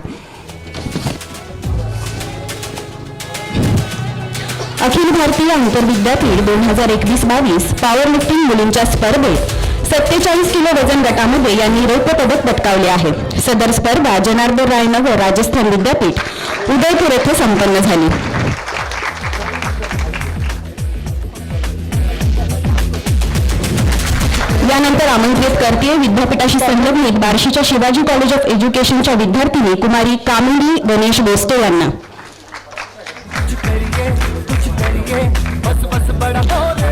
अखिल भारतीय आंतरविद्यापीठ 2021-22 पॉवर लिफ्टिंग मुलींच्या स्पर्धेत 47 किलो वजन गटामध्ये यांनी रौप्य पदक पटकावले आहे. सदर स्पर्धा जनार्दन रायनगर राजस्थान विद्यापीठ उदयपूर येथे संपन्न झाली. यानंतर आमंत्रित करते विद्यापीठाशी संलग्नित बार्शीच्या शिवाजी कॉलेज ऑफ एज्युकेशनच्या विद्यार्थिनी कुमारी कामिनी गणेश बोस्टे यांना.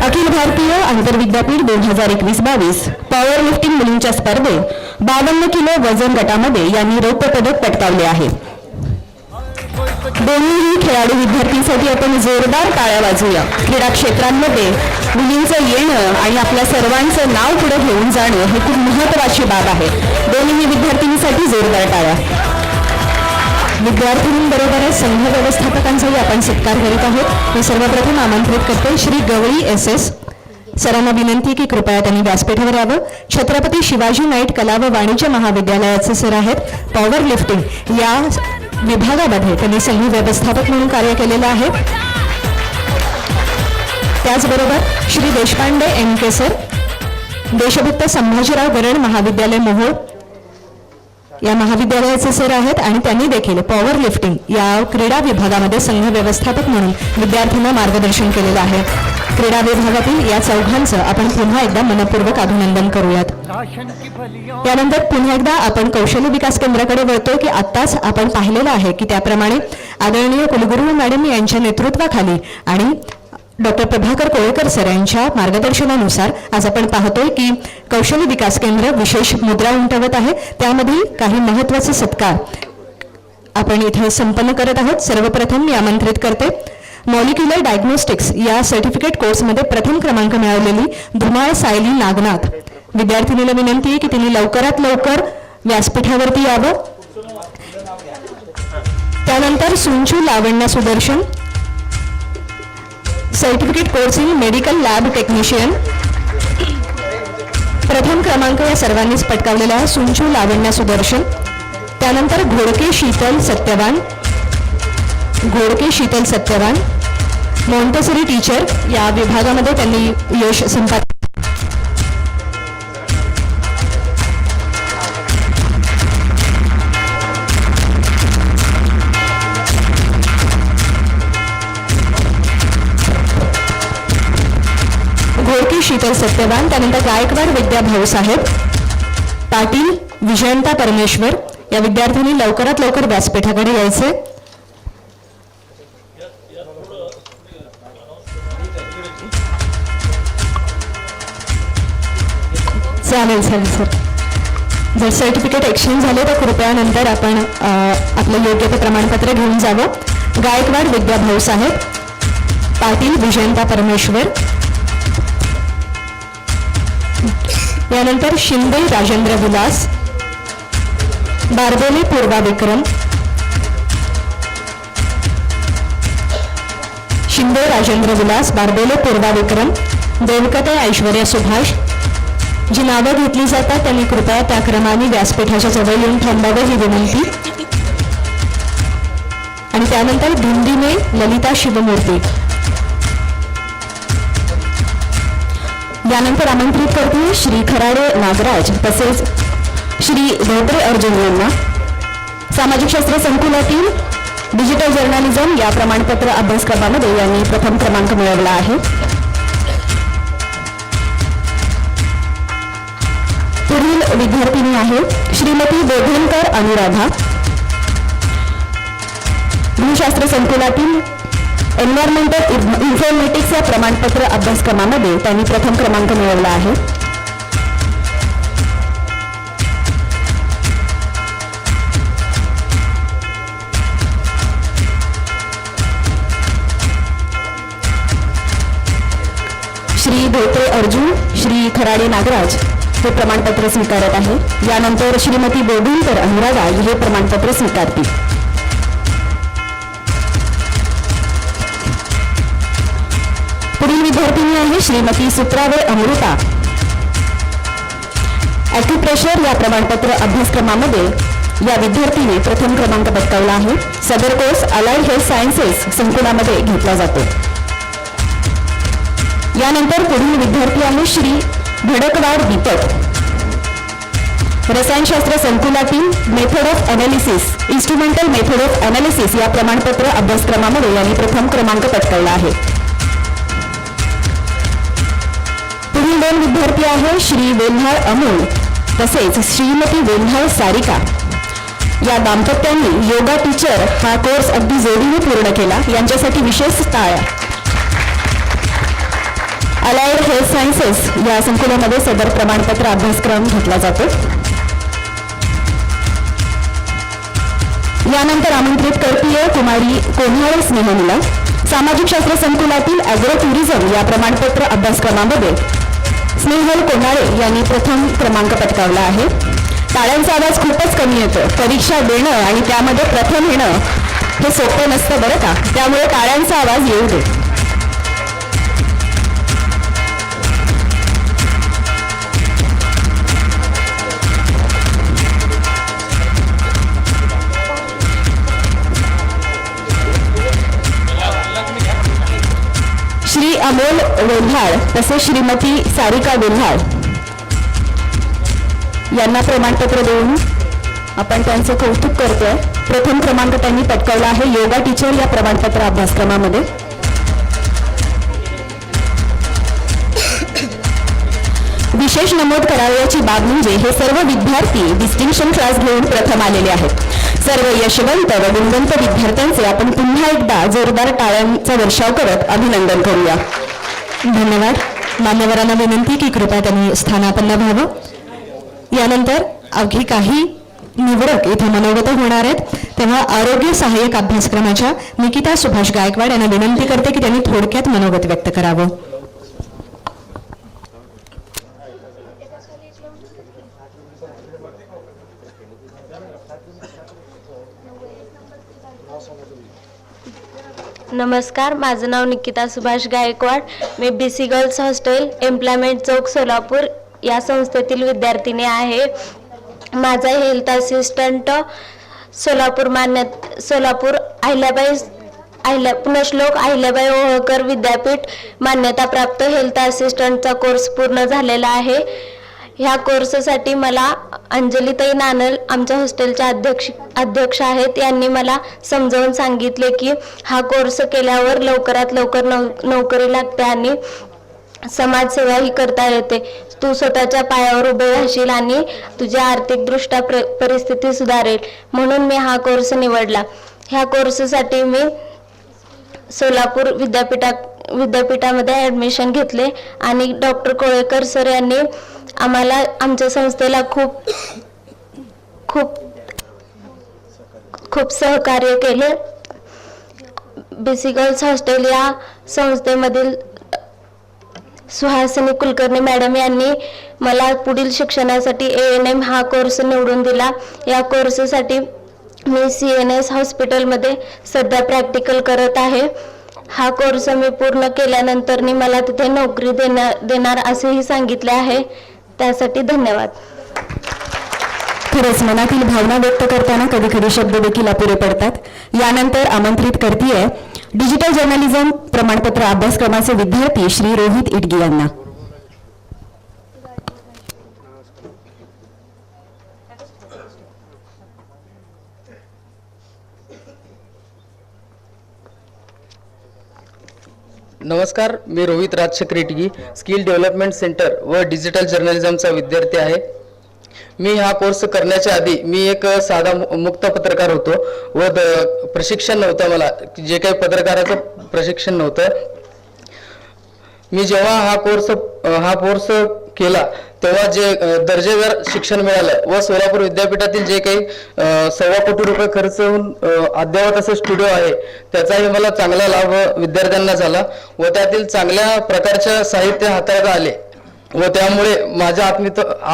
अखिल भारतीय आंतरविद्यापीठ 2021-22 पॉवर लिफ्टिंग मुलींच्या स्पर्धेत 52 किलो वजन गटामध्ये यांनी रौप्य पदक पटकावले आहे. दोन्हीही खेळाडू विद्यार्थ्यांसाठी आपण जोरदार टाळ्या वाजवूया. क्रीडा क्षेत्रांमध्ये मुलींचं येणं आणि आपल्या सर्वांचं नाव पुढे घेऊन जाणं हे खूप महत्त्वाची बाब आहे. दोन्ही विद्यार्थिनींसाठी जोरदार टाळ्या. विद्यार्थिनींबरोबरच संघ व्यवस्थापकांचाही आपण सत्कार करीत आहोत. मी सर्वप्रथम आमंत्रित करते श्री गवळी SS सरांना विनंती की कृपया त्यांनी व्यासपीठावर यावं. छत्रपती शिवाजी नाईट कला व वाणिज्य महाविद्यालयाचे सर आहेत. पॉवर लिफ्टिंग या विभागामध्ये त्यांनी संघ व्यवस्थापक म्हणून कार्य केलेलं आहे. त्याचबरोबर श्री देशपांडे MK सर देशभक्त संभाजीराव गरड महाविद्यालय मोहोळ या महाविद्यालयाचे सर आहेत आणि त्यांनी देखील पॉवर लिफ्टिंग या क्रीडा विभागामध्ये संघ व्यवस्थापक म्हणून विद्यार्थ्यांना मार्गदर्शन केलेलं आहे. क्रीडा विभागातील या चौघांचं आपण पुन्हा एकदा मनपूर्वक अभिनंदन करूयात. यानंतर पुन्हा एकदा आपण कौशल्य विकास केंद्राकडे वळतो की आत्ताच आपण पाहिलेलं आहे की त्याप्रमाणे आदरणीय कुलगुरू मॅडम यांच्या नेतृत्वाखाली आणि डॉक्टर प्रभाकर कोळेकर सर यांच्या मार्गदर्शनानुसार आज आपण पाहतोय की कौशल्य विकास केंद्र विशेष मुद्रा उमटवत आहे. त्यामधील काही महत्त्वाचे सत्कार आपण इथे संपन्न करत आहोत. सर्वप्रथम मी आमंत्रित करते मॉलिक्युलर डायग्नोस्टिक्स या सर्टिफिकेट कोर्समध्ये प्रथम क्रमांक मिळवलेली धुमाळ सायली नागनाथ विद्यार्थिनीला विनंती आहे की तिने लवकरात लवकर व्यासपीठावरती यावं. त्यानंतर Sunchu Lavanya Sudarshan certificate course in medical lab technician प्रथम क्रमांक या सर्वांनीच पटकावलेला सुंचू लावण्या सुदर्शन, त्यानंतर घोडके शीतल सत्यवान मॉन्टेसरी टीचर या विभागामध्ये त्यांनी यश संपादित. घोडके शीतल सत्यवान, त्यानंतर गायकवाड विद्या भाऊसाहेब पाटील विजयंता परमेश्वर या विद्यार्थ्यांनी लवकरात लवकर व्यासपीठाकडे यायचे. चालेल सर. जर सर्टिफिकेट एक्सचेंज झाले तर कृपया नंतर आपण आपलं योग्य ते प्रमाणपत्र घेऊन जावं. गायकवाड विद्या भाऊसाहेब पाटील विजयंता परमेश्वर, यानंतर शिंदे राजेंद्र विलास, बारबोले पूर्वा विक्रम, देवकते ऐश्वर्या सुभाष. जी नावं घेतली जातात त्यांनी कृपया त्या क्रमाने व्यासपीठाच्या जवळ येऊन थांबावं ही विनंती. आणि त्यानंतर धिंडीने ललिता शिवमूर्ती. यानंतर आमंत्रित करते श्री खराडे नागराज तसेच श्री धोत्रे अर्जुन यांना. सामाजिक शास्त्र संकुलातील डिजिटल जर्नलिझम या प्रमाणपत्र अभ्यासक्रमामध्ये यांनी प्रथम क्रमांक मिळवला आहे. पुढील विद्यार्थिनी आहे श्रीमती बोधनकर अनुराधा. भूशास्त्र संकुलातील एन्व्हायरमेंटल इन्फॉर्मेटिक्स या प्रमाणपत्र अभ्यासक्रमामध्ये त्यांनी प्रथम क्रमांक मिळवला आहे. श्री धोत्रे अर्जुन, श्री खराडे नागराज हे प्रमाणपत्र स्वीकारत आहे. यानंतर श्रीमती बोधनकर अनुराधा हे प्रमाणपत्र स्वीकारतील. पुढील विद्यार्थिनी आहे श्रीमती सुत्रावे अमृता. ॲक्युप्रेशर या प्रमाणपत्र अभ्यासक्रमामध्ये या विद्यार्थीने प्रथम क्रमांक पटकावला आहे. सदर कोर्स अलाइड हेल्थ सायन्सेस संकुलामध्ये घेतला जातो. यानंतर पुढील विद्यार्थी आहे श्री भडकवाड दीपक. रसायनशास्त्र संकुलातील method of analysis, instrumental method of analysis या प्रमाणपत्र अभ्यासक्रमामध्ये यांनी प्रथम क्रमांक पटकावला आहे. पुढील दोन विद्यार्थी आहे श्री वेल्हाळ अमोल तसेच श्रीमती वेल्हाळ सारिका. या दाम्पत्यांनी योगा टीचर हा कोर्स अगदी जोडीने पूर्ण केला. यांच्यासाठी विशेष टाळ्या. अलाइड हेल्थ सायन्सेस या संकुलामध्ये सदर प्रमाणपत्र अभ्यासक्रम घेतला जातो. यानंतर आमंत्रित करतीय कुमारी कोल्हाळे स्नेहनीला. सामाजिक शास्त्र संकुलातील ॲग्रो टुरिझम या प्रमाणपत्र अभ्यासक्रमामध्ये स्नेहल कोल्हाळे यांनी प्रथम क्रमांक पटकावला आहे. टाळ्यांचा आवाज खूपच कमी येतो. परीक्षा देणं आणि त्यामध्ये प्रथम येणं हे सोपं नसतं बरं का, त्यामुळे टाळ्यांचा आवाज येऊ दे. श्री अमोल वेल्हाळ तसेच श्रीमती सारिका वेल्हाळ यांना प्रमाणपत्र देऊन आपण त्यांचे कौतुक करतोय. प्रथम क्रमांक त्यांनी पटकावला आहे योगा टीचर या प्रमाणपत्र अभ्यासक्रमामध्ये. विशेष नमूद करावयाची बाब म्हणजे हे सर्व विद्यार्थी डिस्टिंक्शन क्लास घेऊन प्रथम आलेले आहेत. सर्व यशवंत व गुणवंत विद्यार्थ्यांचे आपण पुन्हा एकदा जोरदार टाळ्यांचा वर्षाव करत अभिनंदन करूया. धन्यवाद. मान्यवरांना विनंती की कृपया त्यांनी स्थानापन्न व्हावं. यानंतर अवघी काही निवडक इथे मनोगत होणार आहेत, तेव्हा आरोग्य सहाय्यक अभ्यासक्रमाच्या निकिता सुभाष गायकवाड यांना विनंती करते की त्यांनी थोडक्यात मनोगत व्यक्त करावं. नमस्कार, माझं नाव निकिता सुभाष गायकवाड. मी BC गर्ल्स हॉस्टेल एम्प्लॉयमेंट चौक सोलापूर या संस्थेतील विद्यार्थिनी आहे. माझा हेल्थ असिस्टंट सोलापूर पुण्यश्लोक अहिल्याबाई होळकर विद्यापीठ मान्यताप्राप्त हेल्थ असिस्टंटचा कोर्स पूर्ण झालेला आहे. ह्या कोर्ससाठी मला अंजलीताई नानल आमच्या हॉस्टेलच्या अध्यक्ष आहेत, यांनी मला समजावून सांगितले की हा कोर्स केल्यावर लवकरात लवकर नोकरी लागते आणि समाजसेवाही करता येते. तू स्वतःच्या पायावर उभे राहशील आणि तुझी आर्थिकदृष्ट्या परिस्थिती सुधारेल, म्हणून मी हा कोर्स निवडला. ह्या कोर्ससाठी मी सोलापूर विद्यापीठामध्ये ॲडमिशन घेतले आणि डॉक्टर कोळेकर सर यांनी आम्हाला आमच्या संस्थेला खूप सहकार्य केले. बेसिकल्स हॉस्टेल या संस्थेमधील सुहासिनी कुलकर्णी मॅडम यांनी मला पुढील शिक्षणासाठी ANM हा कोर्स निवडून दिला. या कोर्ससाठी मी CNS हॉस्पिटलमध्ये सध्या प्रॅक्टिकल करत आहे. हा कोर्स मी पूर्ण केल्यानंतर मला तिथे नोकरी देणार असेही सांगितले आहे. त्यासाठी धन्यवाद. खरंच मनातील भावना व्यक्त करताना कधी कधी शब्द देखील अपुरे पडतात. यानंतर आमंत्रित करतीये डिजिटल जर्नलिझम प्रमाणपत्र अभ्यासक्रमाचे विद्यार्थी श्री रोहित इटगी यांना. नमस्कार, मी Rohit Rajshekhar Itagi skill development centre व डिजिटल जर्नलिझमचा विद्यार्थी आहे. मी हा कोर्स करण्याच्या आधी मी एक साधा मुक्त पत्रकार होतो व प्रशिक्षण नव्हतं, मला जे काही पत्रकाराचं प्रशिक्षण नव्हतं. मी जेव्हा हा कोर्स केला तेव्हा जे दर्जेदार शिक्षण मिळालं व सोलापूर विद्यापीठातील जे काही 1.25 कोटी रुपये खर्च होऊन अद्ययावत असे स्टुडिओ आहे त्याचाही मला चांगला लाभ विद्यार्थ्यांना झाला व त्यातील चांगल्या प्रकारच्या साहित्य हाताळता आले व त्यामुळे माझ्या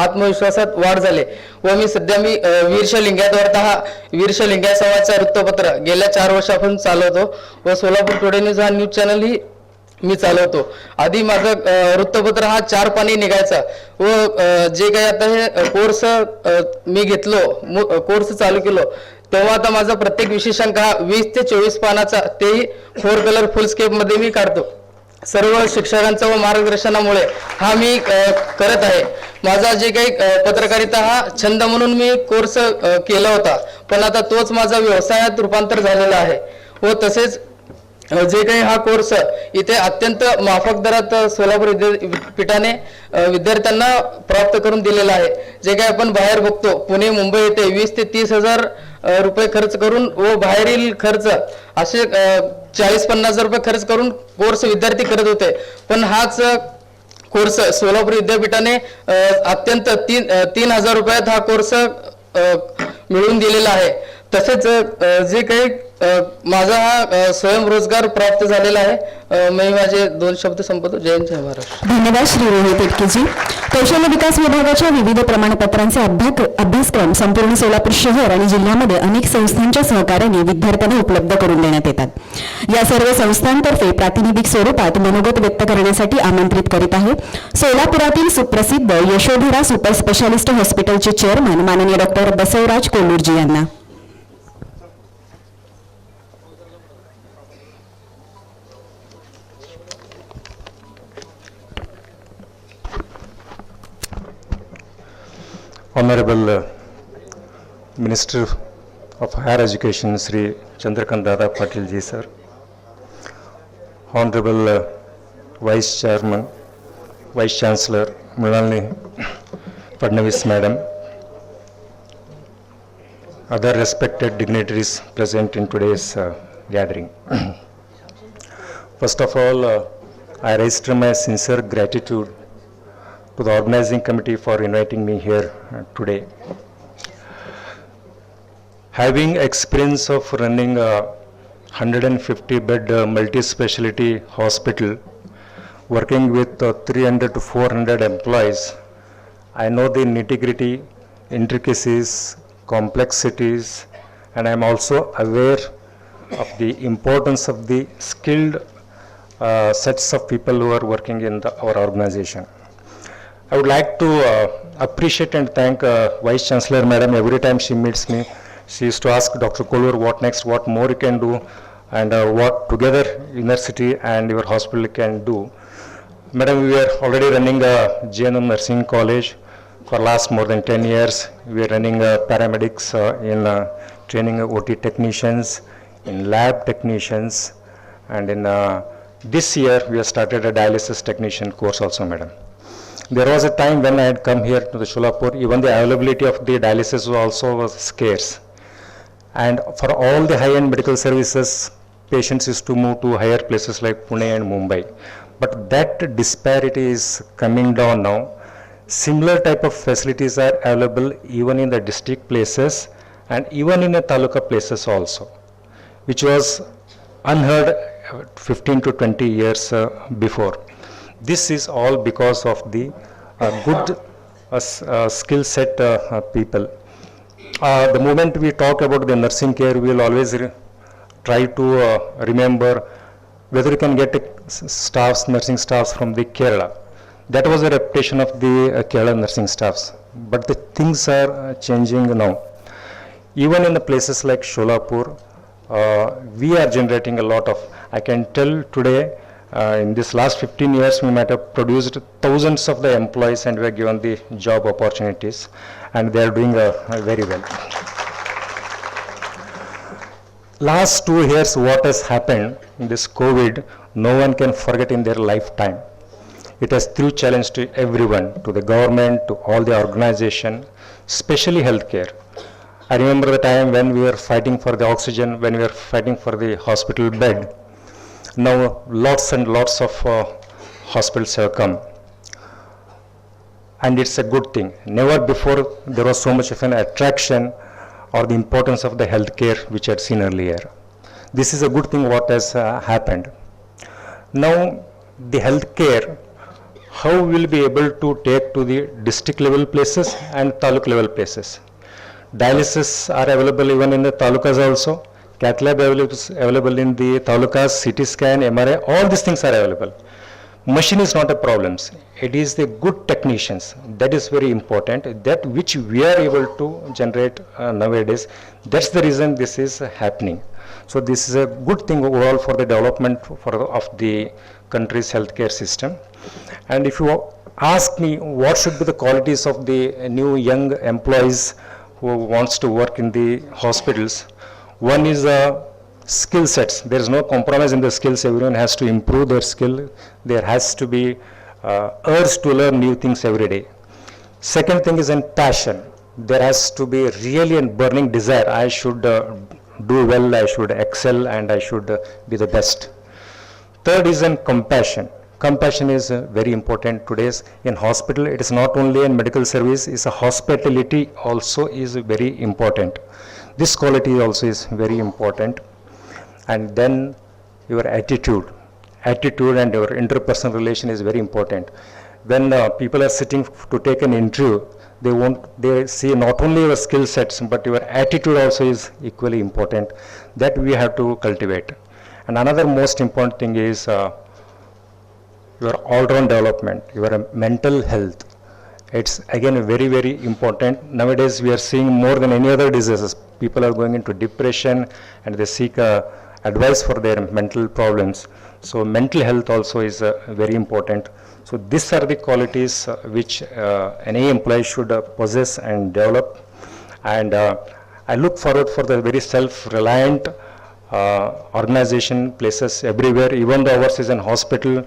आत्मविश्वासात वाढ झाली व मी सध्या वीरशा लिंगायत वार्ता हा वीरशा लिंगायत समाजचा वृत्तपत्र गेल्या 4 वर्षापासून चालवतो व सोलापूर टुडे न्यूज हा न्यूज चॅनल ही मी चालवतो. आधी माझं वृत्तपत्र हा 4 पानी निघायचा व जे काही आता हे कोर्स मी घेतलो, कोर्स चालू केलो तेव्हा आता माझा प्रत्येक विशेषांक हा 20 ते 24 पानाचा, तेही 4 कलर फुल स्केप मध्ये मी काढतो. सर्व शिक्षकांच्या व मार्गदर्शनामुळे हा मी करत आहे. माझा जे काही पत्रकारिता हा छंद म्हणून मी कोर्स केला होता, पण आता तोच माझा व्यवसायात रूपांतर झालेला आहे व तसेच जे काही हा कोर्स इथे अत्यंत माफक दरात सोलापूर विद्यापीठाने विद्यार्थ्यांना प्राप्त करून दिलेला आहे. जे काही आपण बाहेर बघतो, पुणे मुंबई येथे 20 ते 30 हजार रुपये खर्च करून व बाहेरील खर्च असे 40-50 हजार रुपये खर्च करून कोर्स विद्यार्थी करत होते, पण हाच कोर्स सोलापूर विद्यापीठाने अत्यंत 3,000 रुपयात हा कोर्स मिळवून दिलेला आहे. तसेच जे काही माझा हा स्वयंरोजगार प्राप्त झालेला आहे. मी माझे 2 शब्द संपवतो. जय हिंद, जय महाराष्ट्र. धन्यवाद श्री रोहित इटकीजी. कौशल्य विकास विभागाच्या विविध प्रमाणपत्रांचे अभ्यासक्रम संपूर्ण सोलापूर शहर आणि जिल्ह्यामध्ये अनेक संस्थांच्या सहकार्याने विद्यार्थ्यांना उपलब्ध करून देण्यात येतात. या सर्व संस्थांतर्फे प्रातिनिधिक स्वरूपात मनोगत व्यक्त करण्यासाठी आमंत्रित करीत आहे सोलापुरातील सुप्रसिद्ध यशोधरा सुपर स्पेशालिस्ट हॉस्पिटलचे चेअरमन माननीय डॉक्टर बसवराज कोलूरजी यांना. Honorable Minister of Higher Education, Sri Chandrakant Dada Patil ji sir, Honorable Vice Chairman, Vice Chancellor Mrinalini Fadnavis Madam, other respected dignitaries present in today's gathering. First of all, I register my sincere gratitude to the organizing committee for inviting me here today. Having experience of running a 150-bed multi-specialty hospital, working with 300 to 400 employees, I know the nitty-gritty, intricacies, complexities, and I am also aware of the importance of the skilled sets of people who are working in our organization. I would like to appreciate and thank Vice Chancellor Madam. Every time she meets me, she used to ask Dr. Kolur what next, what more you can do, and what together university and your hospital can do. Madam, we are already running a GNM Nursing College for last more than 10 years. We are running paramedics in training OT technicians, in lab technicians, and in this year we have started a dialysis technician course also, madam. There was a time when I had come here to the Solapur, even the availability of the dialysis also was scarce. And for all the high-end medical services, patients used to move to higher places like Pune and Mumbai. But that disparity is coming down now. Similar type of facilities are available even in the district places and even in the taluka places also, which was unheard 15 to 20 years before. This is all because of the good skill set people. The moment we talk about the nursing care, we will always try to remember whether you can get staffs, nursing staffs from the Kerala. That was a reputation of the Kerala nursing staffs. But the things are changing now. Even in the places like Solapur, we are generating a lot of, I can tell today, in this last 15 years, we might have produced thousands of the employees and we are given the job opportunities, and they are doing very well. Last 2 years, what has happened in this COVID, no one can forget in their lifetime. It has threw challenge to everyone, to the government, to all the organization, especially healthcare. I remember the time when we were fighting for the oxygen, when we were fighting for the hospital bed. Now lots and lots of hospitals have come. And it's a good thing. Never before there was so much of an attraction or the importance of the healthcare which I had seen earlier. This is a good thing what has happened. Now the healthcare, how we will be able to take to the district level places and taluk level places. Dialysis are available even in the talukas also. Cath lab available in the talukas, CT scan, MRI, all these things are available. Machine is not a problem. It is the good technicians. That is very important. That which we are able to generate nowadays. That's the reason this is happening. So this is a good thing overall for the development of the country's healthcare system. And if you ask me what should be the qualities of the new young employees who wants to work in the hospitals, one is skill sets. There is no compromise in the skills. Everyone has to improve their skill. There has to be urge to learn new things every day. Second thing is in passion. There has to be really a burning desire. I should do well, I should excel, and I should be the best. Third is in compassion. Compassion is very important today. In hospital, it is not only in medical service, it's a hospitality also is very important. This quality also is very important. And then your attitude and your interpersonal relation is very important. When people are sitting to take an interview, they see not only your skill sets, but your attitude also is equally important. That we have to cultivate. And another most important thing is your all-round development, your mental health. It's again very, very important. Nowadays we are seeing more than any other diseases. People are going into depression and they seek advice for their mental problems. So mental health also is very important. So these are the qualities which any employee should possess and develop. And I look forward for the very self-reliant organization places everywhere. Even though ours is in hospital,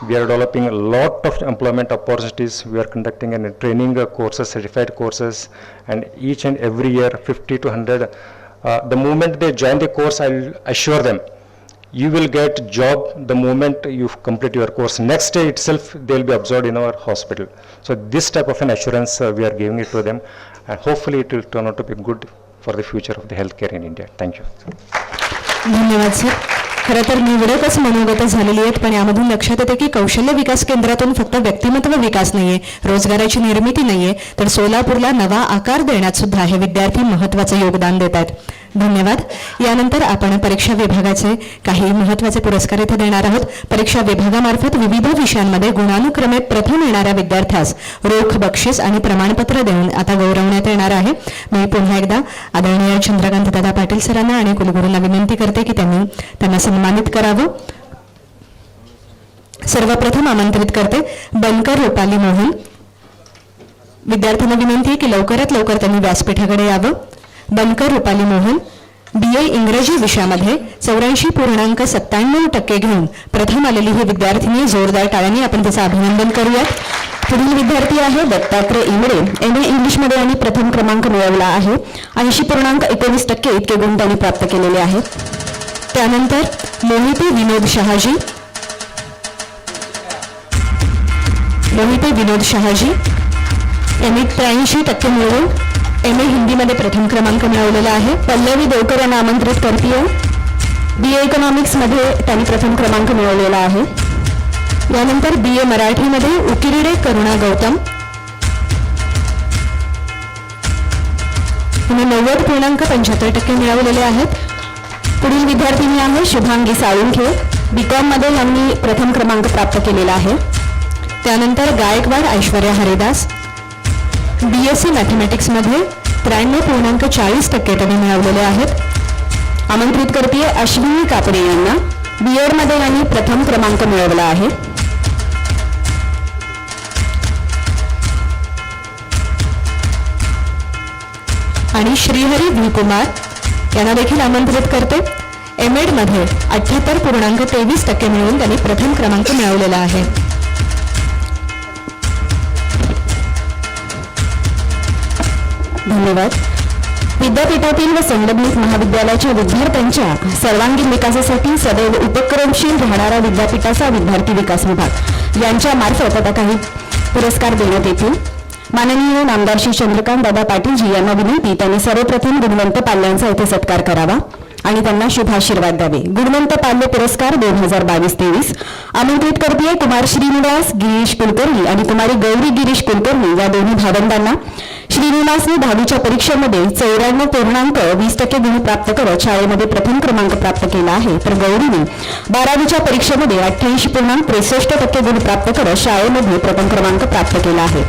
we are developing a lot of employment opportunities. We are conducting and training courses, certified courses, and each and every year 50 to 100. The moment they join the course, I'll assure them, you will get job the moment you complete your course. Next day itself, they will be absorbed in our hospital. So this type of an assurance we are giving it to them, and hopefully it will turn out to be good for the future of the healthcare in India. Thank you. धन्यवाद sir. खरं तर निवडकच मनोगत झालेली आहेत, पण यामधून लक्षात येते की कौशल्य विकास केंद्रातून फक्त व्यक्तिमत्व विकास नाहीये, रोजगाराची निर्मिती नाहीये, तर सोलापूरला नवा आकार देण्यात सुद्धा हे विद्यार्थी महत्त्वाचं योगदान देत आहेत. धन्यवाद. यानंतर आपण परीक्षा विभागाचे काही महत्त्वाचे पुरस्कार इथे देणार आहोत. परीक्षा विभागामार्फत विविध विषयांमध्ये गुणानुक्रमे प्रथम येणाऱ्या विद्यार्थ्यास रोख बक्षीस आणि प्रमाणपत्र देऊन आता गौरवण्यात येणार आहे. मी पुन्हा एकदा आदरणीय चंद्रकांत दादा पाटील सरांना आणि कुलगुरूंना विनंती करते की त्यांना सन्मानित करावं. सर्वप्रथम आमंत्रित करते बनकर रुपाली मोहन. विद्यार्थ्यांना विनंती आहे की लवकरात लवकर त्यांनी व्यासपीठाकडे यावं. बनकर रुपाली मोहन BA इंग्रजी विषयामध्ये 84.97% घेऊन प्रथम आलेली ही विद्यार्थिनी. जोरदार टाळ्यांनी आपण त्याचं अभिनंदन करूयात. पुढील विद्यार्थी आहे दत्तात्रय इमडे. MA इंग्लिशमध्ये यांनी प्रथम क्रमांक मिळवला आहे. 80.19% इतके गुण त्यांनी प्राप्त केलेले आहेत. त्यानंतर मोहिते विनोद शहाजी. MA 83% मिळवून MA हिंदीमध्ये प्रथम क्रमांक मिळवलेला आहे. पल्लवी देवकर यांना आमंत्रित करते. BA इकॉनॉमिक्समध्ये त्यांनी प्रथम क्रमांक मिळवलेला आहे. यानंतर BA मराठीमध्ये उकिरडे करुणा गौतम. तिने 90.75% मिळवलेले आहेत. पुढील विद्यार्थिनी आहे शुभांगी साळुंखे. BCom मध्ये यांनी प्रथम क्रमांक प्राप्त केलेला आहे. त्यानंतर गायकवाड ऐश्वर्या हरिदास. BSc मॅथमॅटिक्समध्ये 93.40% त्यांनी मिळवलेले आहेत. आमंत्रित करते अश्विनी कापडे यांना. BEd मध्ये यांनी प्रथम क्रमांक मिळवला आहे. आणि श्रीहरी व्ही कुमार यांना देखील आमंत्रित करते. MAd मध्ये 78.23% मिळवून त्यांनी प्रथम क्रमांक मिळवलेला आहे. धन्यवाद. विद्यापीठातील व संलग्नित महाविद्यालयाच्या विद्यार्थ्यांच्या सर्वांगीण विकासासाठी सदैव उपक्रमशील राहणारा विद्यापीठाचा विद्यार्थी विकास विभाग यांच्या मार्फत आता काही पुरस्कार देण्यात येतील. माननीय नामदार श्री चंद्रकांत दादा पाटीलजी यांना विनंती त्यांनी सर्वप्रथम गुणवंत पाल्यांचा इथे सत्कार करावा आणि त्यांना शुभाशीर्वाद द्यावे. गुणवंत पाल्य पुरस्कार 2022-23 आमंत्रित करते कुमार श्रीनिवास गिरीश कुलकर्णी आणि कुमारी गौरी गिरीश कुलकर्णी या दोन्ही भावंडांना. श्रीनिवासने 10वीच्या परीक्षेमध्ये 94.20% गुण प्राप्त करत शाळेमध्ये प्रथम क्रमांक प्राप्त केला आहे, तर गौरीने 12वीच्या परीक्षेमध्ये 88.63% गुण प्राप्त करत शाळेमध्ये प्रथम क्रमांक प्राप्त केला आहे.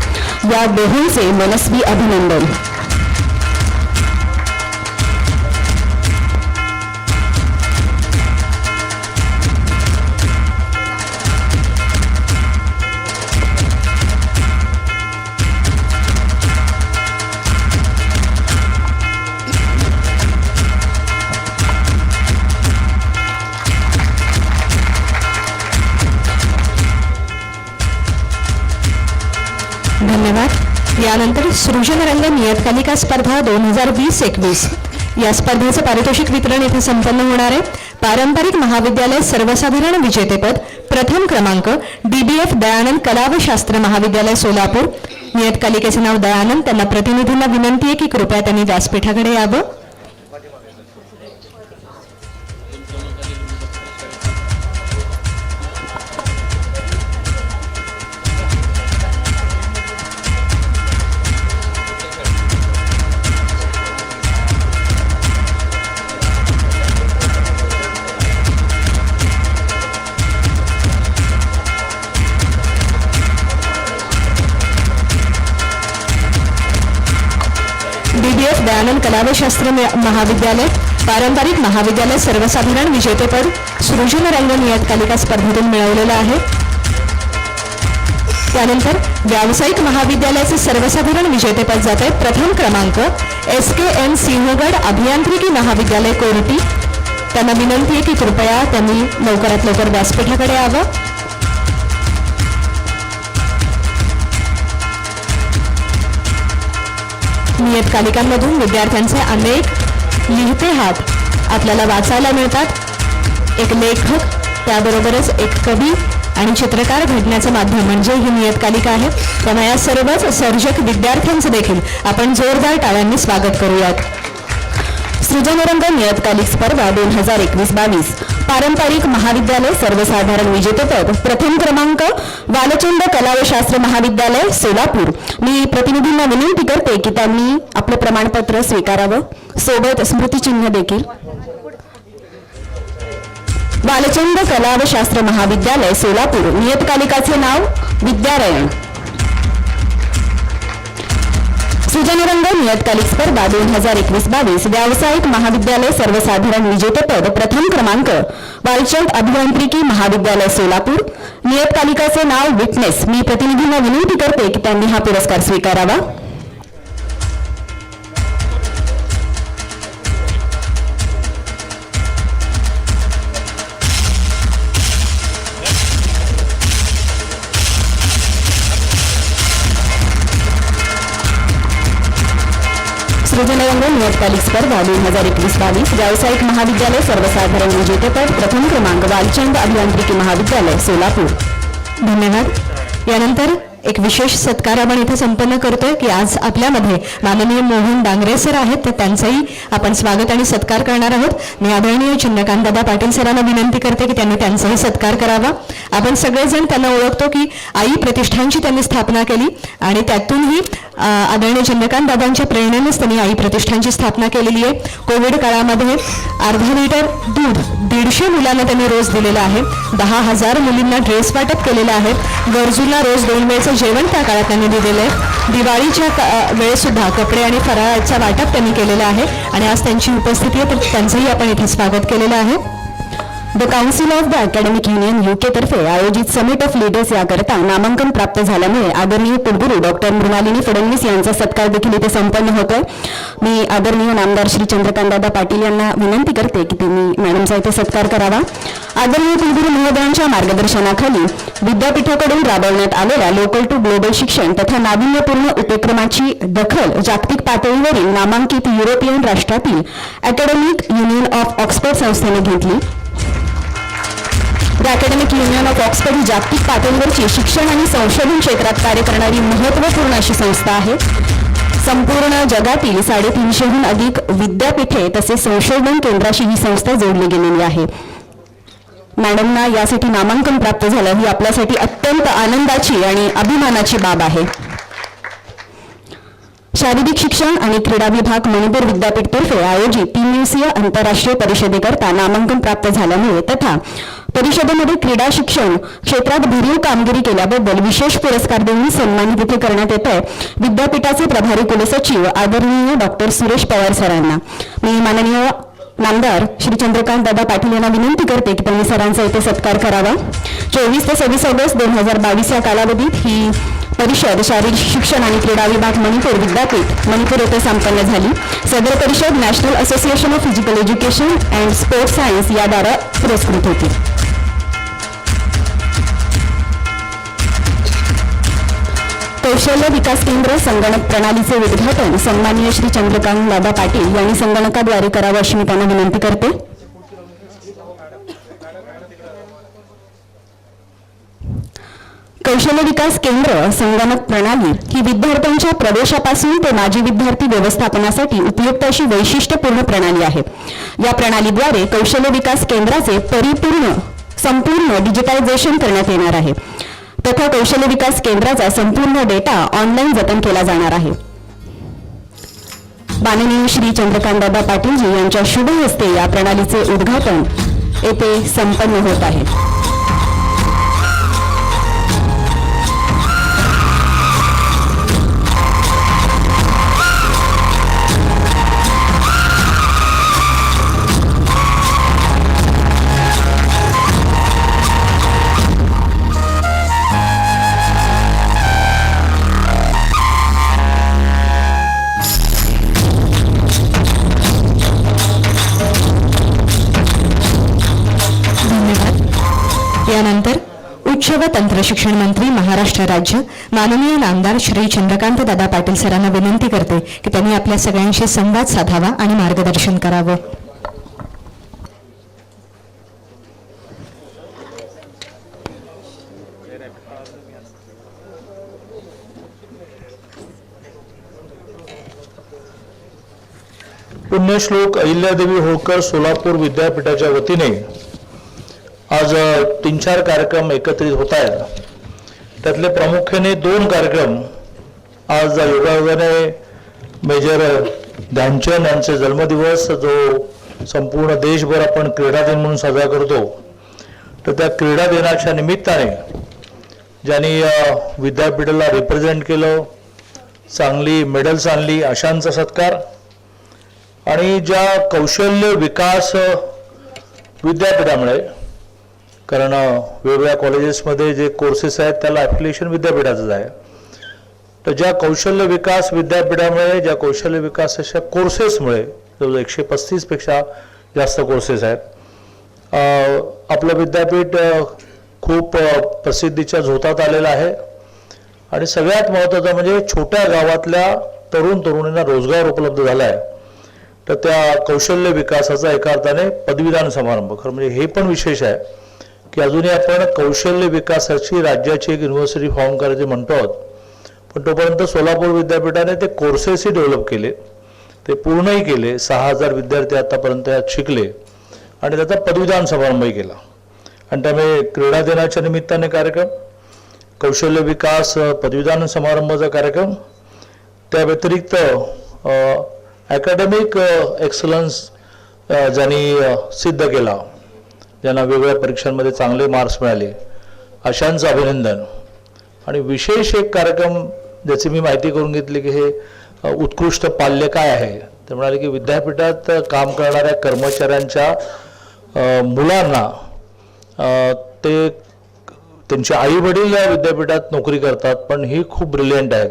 या दोघांचे मनस्वी अभिनंदन. धन्यवाद. यानंतर सृजनरंग नियतकालिका स्पर्धा 2020-21 या स्पर्धेचं पारितोषिक वितरण येथे संपन्न होणार आहे. पारंपरिक महाविद्यालय सर्वसाधारण विजेतेपद प्रथम क्रमांक DBF दयानंद कला व शास्त्र महाविद्यालय सोलापूर. नियतकालिकेचे नाव दयानंद. त्यांना प्रतिनिधींना विनंती आहे की कृपया त्यांनी व्यासपीठाकडे यावं. DBF दयानंद कला व शास्त्र महाविद्यालय पारंपरिक महाविद्यालय सर्वसाधारण विजेतेपद सृजनरंग नियतकालिका स्पर्धेतून मिळवलेलं आहे. त्यानंतर व्यावसायिक महाविद्यालयाचे सर्वसाधारण विजेतेपद जात आहे. प्रथम क्रमांक SKN सिंहगड अभियांत्रिकी महाविद्यालय कोरटी. त्यांना विनंती आहे की कृपया त्यांनी लवकरात लवकर व्यासपीठाकडे यावं. नियतकालिकांमधून विद्यार्थ्यांचे अनेक लिहिते हात आपल्याला वाचायला मिळतात. एक लेखक, त्याबरोबरच एक कवी आणि चित्रकार घडण्याचं माध्यम म्हणजे ही नियतकालिका आहे. त्यामुळे या सर्वच सर्जक विद्यार्थ्यांचं देखील आपण जोरदार टाळ्यांनी स्वागत करूयात. सृजनरंग नियतकालिक स्पर्धा 2021-22 पारंपरिक महाविद्यालय सर्वसाधारण विजेतेपद प्रथम क्रमांक बालचंद कला व शास्त्र महाविद्यालय सोलापूर. मी प्रतिनिधींना विनंती करते की त्यांनी आपलं प्रमाणपत्र स्वीकारावं, सोबत स्मृतिचिन्ह देखील. बालचंद कला व शास्त्र महाविद्यालय सोलापूर, नियतकालिकाचे नाव विद्यारयण. सृजनरंग नियतकालिक स्पर्धा 2021-22 व्यावसायिक महाविद्यालय सर्वसाधारण विजेतेपद प्रथम क्रमांक बालचंद अभियांत्रिकी महाविद्यालय सोलापूर, नियतकालिकाचे नाव विटनेस. मी प्रतिनिधींना विनंती करते की त्यांनी हा पुरस्कार स्वीकारावा. सृजनरंग नियतकालिक स्पर्धा 2021-22 व्यावसायिक महाविद्यालय सर्वसाधारण विजेतेपद प्रथम क्रमांक बालचंद अभियांत्रिकी महाविद्यालय सोलापूर. धन्यवाद. यानंतर एक विशेष सत्कार आपण इथे संपन्न करतोय की आज आपल्यामध्ये माननीय मोहन डांगरे सर आहेत, तर त्यांचंही आपण स्वागत आणि सत्कार करणार आहोत. मी आदरणीय चंद्रकांतदादा पाटील सरांना विनंती करते की त्यांनी त्यांचाही सत्कार करावा. आपण सगळेजण त्यांना ओळखतो की आई प्रतिष्ठानची त्यांनी स्थापना केली आणि त्यातूनही आदरणीय चंद्रकांतदादांच्या प्रेरणेनेच त्यांनी आई प्रतिष्ठानची स्थापना केलेली आहे. कोविड काळामध्ये अर्धा लिटर दूध 150 मुलांना त्यांनी रोज दिलेलं आहे. 10,000 मुलींना ड्रेस वाटप केलेलं आहे. गरजूंना रोज 2 वेळचं जेवण त्या काळात त्यांनी दिलेलं आहे. दिवाळीच्या वेळेसुद्धा कपडे आणि फराळाचं वाटप त्यांनी केलेलं आहे आणि आज त्यांची उपस्थिती आहे, तर त्यांचंही आपण इथे स्वागत केलेलं आहे. The council of the academic union UK तर्फे आयोजित समिट ऑफ लीडर्स याकरता नामांकन प्राप्त झाल्यामुळे आदरणीय कुलगुरू डॉक्टर मृणालिनी फडणवीस यांचा सत्कार देखील इथे संपन्न होतोय. मी आदरणीय नामदार श्री चंद्रकांतदादा पाटील यांना विनंती करते की त्यांनी मॅडमचा इथे सत्कार करावा. आदरणीय कुलगुरू महोदयांच्या मार्गदर्शनाखाली विद्यापीठाकडून राबवण्यात आलेल्या लोकल टू ग्लोबल शिक्षण तथा नाविन्यपूर्ण उपक्रमाची दखल जागतिक पातळीवरील नामांकित युरोपियन राष्ट्रातील अकॅडमिक युनियन ऑफ ऑक्सफर्ड संस्थेने घेतली. The academic union of Oxford ही जागतिक पातळीवरची शिक्षण आणि संशोधन क्षेत्रात कार्य करणारी महत्त्वपूर्ण अशी संस्था आहे. संपूर्ण जगातील 350हून अधिक विद्यापीठे तसेच संशोधन केंद्राशी ही संस्था जोडली गेलेली आहे. मॅडमना यासाठी नामांकन प्राप्त झालं ही आपल्यासाठी अत्यंत आनंदाची आणि अभिमानाची बाब आहे. शारीरिक शिक्षण आणि क्रीडा विभाग मणिपूर विद्यापीठ तर्फे आयोजित 3 दिवसीय आंतरराष्ट्रीय परिषदेकरता नामांकन प्राप्त झाल्यामुळे तथा परिषदेमध्ये क्रीडा शिक्षण क्षेत्रात भरीव कामगिरी केल्याबद्दल विशेष पुरस्कार देऊन सन्मानित इथे करण्यात येत आहे विद्यापीठाचे प्रभारी कुलसचिव आदरणीय डॉक्टर सुरेश पवार सरांना. मी माननीय नामदार श्री चंद्रकांतदादा पाटील यांना विनंती करते की त्यांनी सरांचा इथे सत्कार करावा. 24 ते 26 ऑगस्ट 2022 या कालावधीत ही परिषद शारीरिक शिक्षण आणि क्रीडा विभाग मणिपूर विद्यापीठ मणिपूर येथे संपन्न झाली. सदर परिषद national association of physical education and sports science याद्वारे पुरस्कृत होती. कौशल्य विकास केंद्र संगणक प्रणालीचे उद्घाटन सन्माननीय श्री चंद्रकांत दादा पाटील यांनी संगणकाद्वारे करावं अशी मी त्यांना विनंती करते. कौशल्य विकास केंद्र संगणक प्रणाली ही विद्यार्थ्यांच्या प्रवेशापासून ते माजी विद्यार्थी व्यवस्थापनासाठी उपयुक्त अशी वैशिष्ट्यपूर्ण प्रणाली आहे. या प्रणालीद्वारे कौशल्य विकास केंद्राचे संपूर्ण डिजिटायझेशन करण्यात येणार आहे तथा कौशल्य विकास केंद्राचा संपूर्ण डेटा ऑनलाईन जतन केला जाणार आहे. माननीय श्री चंद्रकांतदादा पाटीलजी यांच्या शुभ हस्ते या प्रणालीचे उद्घाटन येथे संपन्न होत आहे. यानंतर उच्च व तंत्र शिक्षण मंत्री महाराष्ट्र राज्य माननीय नामदार श्री चंद्रकांतदादा पाटील सरांना विनंती करते की त्यांनी आपल्या सगळ्यांशी संवाद साधावा आणि मार्गदर्शन करावं. पुण्यश्लोक अहिल्यादेवी होळकर सोलापूर विद्यापीठाच्या वतीने आज 3-4 कार्यक्रम एकत्रित होत आहेत. त्यातले प्रामुख्याने 2 कार्यक्रम आज योगायोगाने मेजर ध्यानचंद यांचे जन्मदिवस जो संपूर्ण देशभर आपण क्रीडा दिन म्हणून साजरा करतो, तर त्या क्रीडा दिनाच्या निमित्ताने ज्यांनी विद्यापीठाला रिप्रेझेंट केलं, चांगली मेडल्स आणली, अशांचा सत्कार आणि ज्या कौशल्य विकास विद्यापीठामुळे, कारण वेगवेगळ्या कॉलेजेसमध्ये जे कोर्सेस आहेत त्याला ॲफिलिएशन विद्यापीठाचंच आहे, तर ज्या कौशल्य विकास विद्यापीठामुळे, ज्या कौशल्य विकासाच्या कोर्सेसमुळे जवळजवळ 135 पेक्षा जास्त कोर्सेस आहेत, आपलं विद्यापीठ खूप प्रसिद्धीच्या झोतात आलेलं आहे. आणि सगळ्यात महत्त्वाचं म्हणजे छोट्या गावातल्या तरुण तरुणींना रोजगार उपलब्ध झाला आहे. तर त्या कौशल्य विकासाचा एका अर्थाने पदवीदान समारंभ, खरं म्हणजे हे पण विशेष आहे की अजूनही आपण कौशल्य विकासाची राज्याची एक युनिव्हर्सिटी फॉर्म करायची म्हणतो आहोत, पण तोपर्यंत सोलापूर विद्यापीठाने ते कोर्सेसही डेव्हलप केले, ते पूर्णही केले. 6000 विद्यार्थी आतापर्यंत यात शिकले आणि त्याचा पदवीदान समारंभही केला. आणि त्यामुळे क्रीडा दिनाच्या निमित्ताने कार्यक्रम, कौशल्य विकास पदवीदान समारंभाचा कार्यक्रम, त्या व्यतिरिक्त अकॅडमिक एक्सलन्स ज्यांनी सिद्ध केला, ज्यांना वेगवेगळ्या परीक्षांमध्ये चांगले मार्क्स मिळाले, अशांचं अभिनंदन. आणि विशेष एक कार्यक्रम ज्याची मी माहिती करून घेतली की हे उत्कृष्ट पाल्य काय आहे. ते म्हणाले की विद्यापीठात काम करणाऱ्या कर्मचाऱ्यांच्या मुलांना ते त्यांचे आई वडील या विद्यापीठात नोकरी करतात, पण ही खूप ब्रिलियंट आहेत,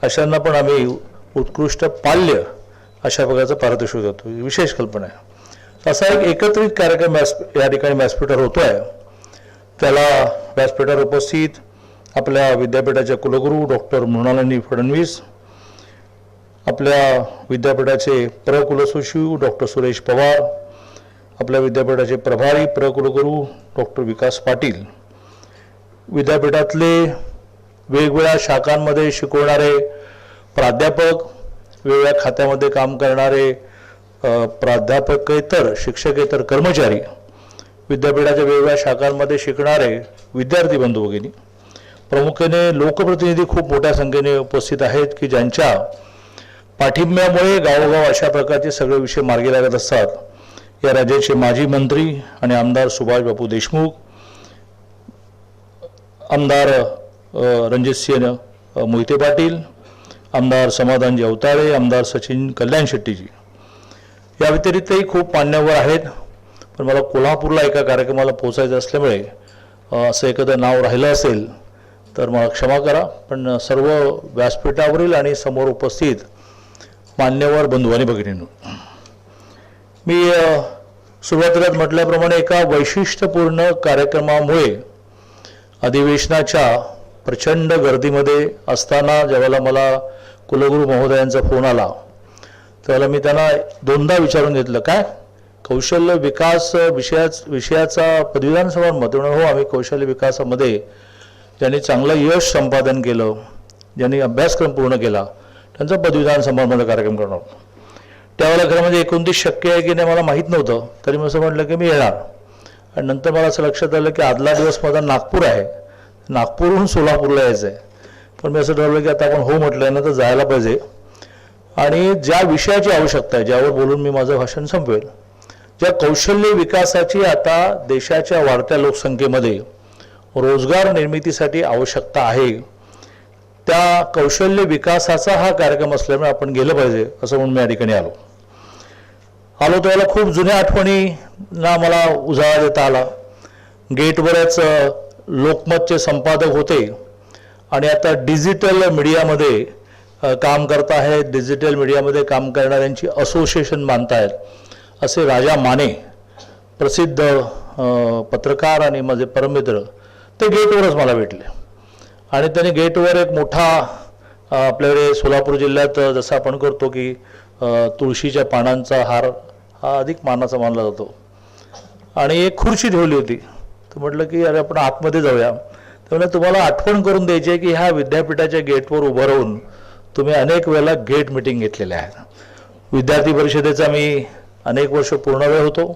अशांना पण आम्ही उत्कृष्ट पाल्य अशा प्रकारचं पारितोषिक देतो. विशेष कल्पना आहे. असा एक एकत्रित कार्यक्रम या ठिकाणी व्यासपीठावर होतो आहे. त्याला व्यासपीठावर उपस्थित आपल्या विद्यापीठाचे कुलगुरू डॉक्टर मृणालिनी फडणवीस, आपल्या विद्यापीठाचे प्रकुलसचिव डॉक्टर सुरेश पवार, आपल्या विद्यापीठाचे प्रभारी प्रकुलगुरू डॉक्टर विकास पाटील, विद्यापीठातले वेगवेगळ्या शाखांमध्ये शिकवणारे प्राध्यापक, वेगवेगळ्या खात्यामध्ये काम करणारे प्राध्यापकेतर शिक्षकेतर कर्मचारी, विद्यापीठाच्या वेगवेगळ्या शाखांमध्ये शिकणारे विद्यार्थी बंधू भगिनी, प्रामुख्याने लोकप्रतिनिधी खूप मोठ्या संख्येने उपस्थित आहेत की ज्यांच्या पाठिंब्यामुळे गावोगाव अशा प्रकारचे सगळे विषय मार्गी लागत असतात. या राज्याचे माजी मंत्री आणि आमदार सुभाष बापू देशमुख, आमदार रणजितसिंह मोहिते पाटील, आमदार समाधानजी अवताळे, आमदार सचिन कल्याण शेट्टीजी, या व्यतिरिक्तही खूप मान्यवर आहेत. पण मला कोल्हापूरला एका कार्यक्रमाला पोहोचायचं असल्यामुळे असं एखादं नाव राहिलं असेल तर मला क्षमा करा. पण सर्व व्यासपीठावरील आणि समोर उपस्थित मान्यवर बंधू आणि भगिनींनो, मी सुरुवातीलाच म्हटल्याप्रमाणे एका वैशिष्ट्यपूर्ण कार्यक्रमामुळे अधिवेशनाच्या प्रचंड गर्दीमध्ये असताना ज्यावेळेला मला कुलगुरू महोदयांचा फोन आला त्यावेळेला मी त्यांना 2दा विचारून घेतलं, काय कौशल्य विकास विषयाचा पदवीदान समारंभ? ते म्हणाले, हो, आम्ही कौशल्य विकासामध्ये ज्यांनी चांगलं यश संपादन केलं, ज्यांनी अभ्यासक्रम पूर्ण केला, त्यांचा पदवीदान समारंभाचा कार्यक्रम करणार. त्यावेळेला खरं म्हणजे 29 शक्य आहे की नाही मला माहीत नव्हतं, तरी मी असं म्हटलं की मी येणार. आणि नंतर मला असं लक्षात आलं की आदला दिवस माझा नागपूर आहे, नागपूरहून सोलापूरला यायचं आहे. पण मी असं ठरवलं की आता आपण हो म्हटलं ना तर जायला पाहिजे. आणि ज्या विषयाची आवश्यकता आहे, ज्यावर बोलून मी माझं भाषण संपवेल, ज्या कौशल्य विकासाची आता देशाच्या वाढत्या लोकसंख्येमध्ये रोजगार निर्मितीसाठी आवश्यकता आहे, त्या कौशल्य विकासाचा हा कार्यक्रम असल्यामुळे आपण गेलं पाहिजे असं म्हणून मी या ठिकाणी आलो त्यावेळेला खूप जुन्या आठवणींना मला उजाळा देता आला. गेटवरच लोकमतचे संपादक होते आणि आता डिजिटल मीडियामध्ये काम करत आहेत, डिजिटल मीडियामध्ये काम करणाऱ्यांची असोसिएशन मानतायत असे राजा माने, प्रसिद्ध पत्रकार आणि माझे परममित्र, ते गेटवरच मला भेटले. आणि त्यांनी गेटवर एक मोठा आपल्याकडे सोलापूर जिल्ह्यात जसं आपण करतो की तुळशीच्या पानांचा हार हा अधिक मानाचा मानला जातो, आणि एक खुर्ची ठेवली होती. तर म्हटलं की अरे आपण आतमध्ये जाऊया. त्यामुळे तुम्हाला आठवण करून द्यायची आहे की ह्या विद्यापीठाच्या गेटवर उभं राहून तुम्ही अनेक वेळेला गेट मीटिंग घेतलेल्या आहेत. विद्यार्थी परिषदेचा मी अनेक वर्ष पूर्ण वेळ होतो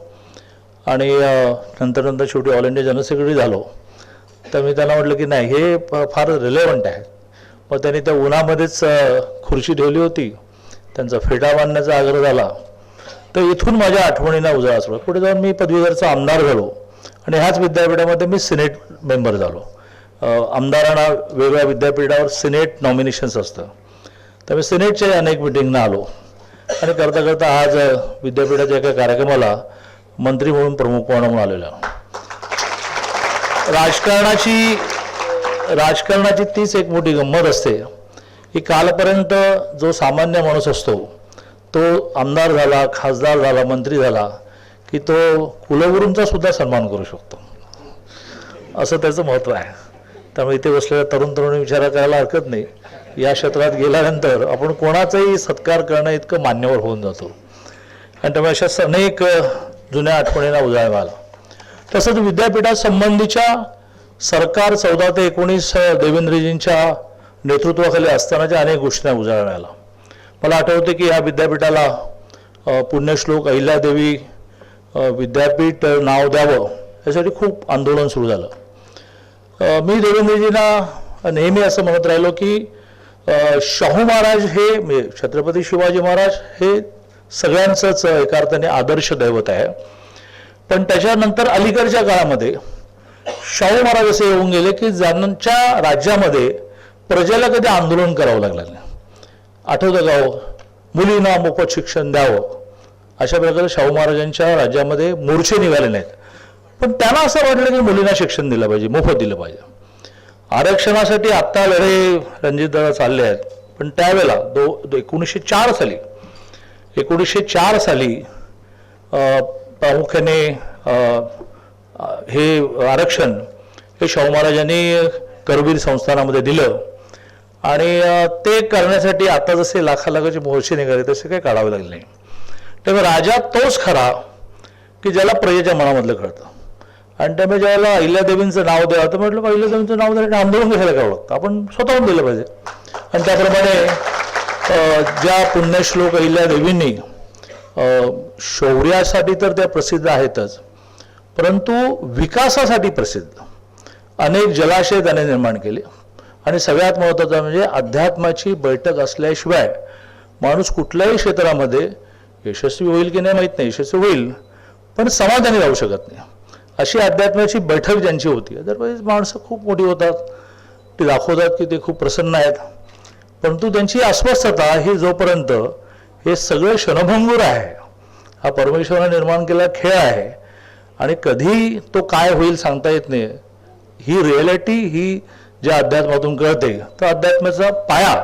आणि नंतर नंतर शेवटी ऑल इंडिया जनरल सेक्रेटरी झालो. तर मी त्यांना म्हटलं की नाही हे फार रिलेव्हंट आहे. मग त्यांनी त्या उन्हामध्येच खुर्ची ठेवली होती, त्यांचा फेटा बांधण्याचा आग्रह झाला. तर इथून माझ्या आठवणींना उजाळा चढला. पुढे जाऊन मी पदवीधरचा आमदार झालो आणि ह्याच विद्यापीठामध्ये मी सिनेट मेंबर झालो. आमदारांना वेगळ्या विद्यापीठावर सिनेट नॉमिनेशन्स असतं. तर मी सिनेटच्या अनेक मिटिंगना आलो आणि करता करता आज विद्यापीठाच्या एका कार्यक्रमाला मंत्री म्हणून प्रमुख पाहुणा म्हणून आलेला. राजकारणाची तीच एक मोठी गंमत असते की कालपर्यंत जो सामान्य माणूस असतो तो आमदार झाला, खासदार झाला, मंत्री झाला की तो कुलगुरूंचा सुद्धा सन्मान करू शकतो, असं त्याचं महत्त्व आहे. त्यामुळे इथे बसलेल्या तरुण तरुणी विचार करायला हरकत नाही. या क्षेत्रात गेल्यानंतर आपण कोणाचाही सत्कार करणं इतकं मान्यवर होऊन जातो आणि त्यामुळे अशा अनेक जुन्या आठवणींना उजाळा मिळाला. तसंच विद्यापीठा संबंधीच्या सरकार 14 ते 19 देवेंद्रजींच्या नेतृत्वाखाली असतानाच्या अनेक गोष्टींना उजाळा मिळाला. मला आठवते की या विद्यापीठाला पुण्यश्लोक अहिल्यादेवी विद्यापीठ नाव द्यावं यासाठी खूप आंदोलन सुरू झालं. मी देवेंद्रजींना नेहमी असं म्हणत राहिलो की शाहू महाराज हे छत्रपती शिवाजी महाराज हे सगळ्यांचंच एका अर्थाने आदर्श दैवत आहे. पण त्याच्यानंतर अलीकडच्या काळामध्ये शाहू महाराज असे येऊन गेले की ज्यांच्या राज्यामध्ये प्रजेला कधी आंदोलन करावं लागलं नाही. आठवतं का हो, मुलींना मोफत शिक्षण द्यावं अशा प्रकारे शाहू महाराजांच्या राज्यामध्ये मोर्चे निघाले नाहीत. पण त्यांना असं वाटलं की मुलींना शिक्षण दिलं पाहिजे, मोफत दिलं पाहिजे. आरक्षणासाठी आत्ता लढे रणजितदादा चालले आहेत, पण त्यावेळेला 1904 साली प्रामुख्याने हे आरक्षण हे शाहू महाराजांनी करवीर संस्थानामध्ये दिलं आणि ते करण्यासाठी आता जसे लाखालाखाचे मोर्चे निघाले तसे काही काढावे लागले नाही. त्यामुळे राजा तोच खरा की ज्याला प्रजेच्या मनामधलं कळतं. आणि त्यामुळे ज्यावेळेला अहिल्यादेवींचं नाव द्यावं तर म्हटलं अहिल्यादेवींचं नाव द्यायला आंदोलन घ्यायला करावं लागतं, आपण स्वतःहून दिलं पाहिजे. आणि त्याप्रमाणे ज्या पुण्यश्लोक अहिल्यादेवींनी शौर्यासाठी तर त्या प्रसिद्ध आहेतच, परंतु विकासासाठी प्रसिद्ध अनेक जलाशय त्याने निर्माण केले. आणि सगळ्यात महत्त्वाचं म्हणजे अध्यात्माची बैठक असल्याशिवाय माणूस कुठल्याही क्षेत्रामध्ये यशस्वी होईल की नाही माहीत नाही, यशस्वी होईल पण समाधानी राहू शकत नाही. अशी अध्यात्माची बैठक ज्यांची होती. अदरवाईज माणसं खूप मोठी होतात, ती दाखवतात की ते खूप प्रसन्न आहेत, परंतु त्यांची अस्वस्थता ही जोपर्यंत हे सगळं क्षणभंगूर आहे, हा परमेश्वराने निर्माण केलेला खेळ आहे आणि कधी तो काय होईल सांगता येत नाही. ही रिॲलिटी ही ज्या अध्यात्मातून कळते तर अध्यात्माचा पाया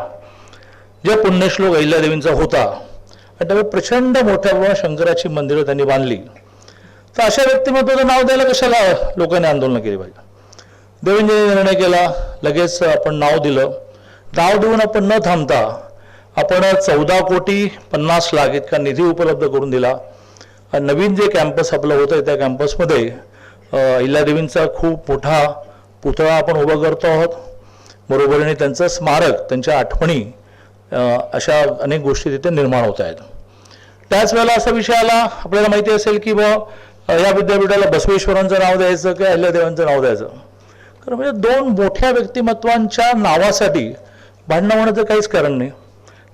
ज्या पुण्यश्लोक अहिल्यादेवींचा होता आणि त्यामुळे प्रचंड मोठ्या प्रमाणात शंकराची मंदिरं त्यांनी बांधली. तर अशा व्यक्तिमत्वाचं नाव द्यायला कशाला लोकांनी आंदोलन केली पाहिजे. देवेंद्रजींनी निर्णय केला, लगेच आपण नाव दिलं. नाव देऊन आपण न थांबता आपण 14,50,00,000 इतका निधी उपलब्ध करून दिला. आणि नवीन जे कॅम्पस आपलं होतं त्या कॅम्पसमध्ये अहिल्यादेवींचा खूप मोठा पुतळा आपण उभा करतो आहोत. बरोबरीने त्यांचं स्मारक, त्यांच्या आठवणी अशा अनेक गोष्टी तिथे निर्माण होत आहेत. त्याच वेळेला असा विषय आला, आपल्याला माहिती असेल की या विद्यापीठाला बसवेश्वरांचं नाव द्यायचं की अहिल्यादेवांचं नाव द्यायचं. कारण म्हणजे दोन मोठ्या व्यक्तिमत्वांच्या नावासाठी भांडणं होण्याचं काहीच कारण नाही.